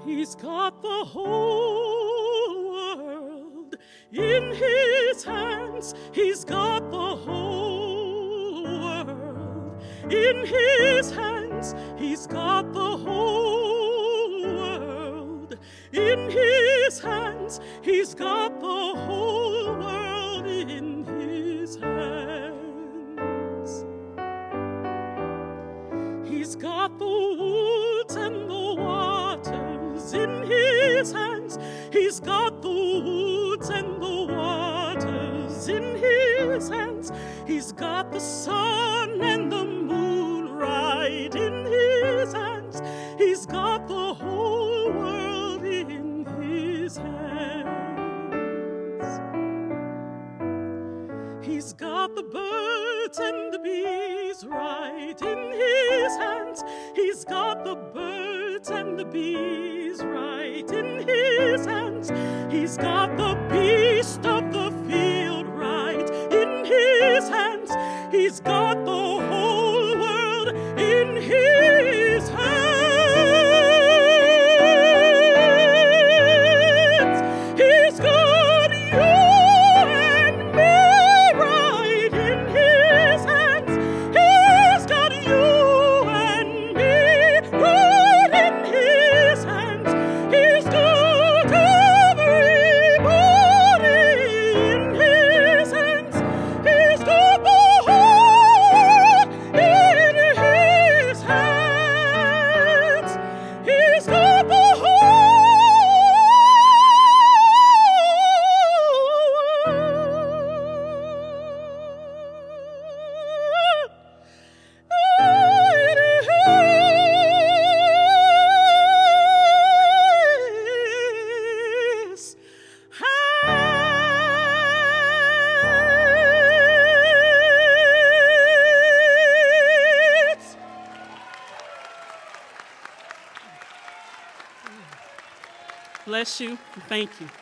Speaker 2: He's got the whole world in his hands. He's got the whole world in his hands. He's got the whole world in his hands. He's got the whole world in his hands. He's got the woods and the waters in his hands. He's got the woods and the waters in his hands. He's got the sun and the moon right in his hands. He's got the whole world in his hands. He's got the birds and the bees right in his hands. He's got the birds and the bees right in his hands. He's got the beast of the field right in his hands. He's got the whole world in his hands. He's got you and me right in his hands. He's got you and me right in his hands. He's got everybody bless you. Thank you.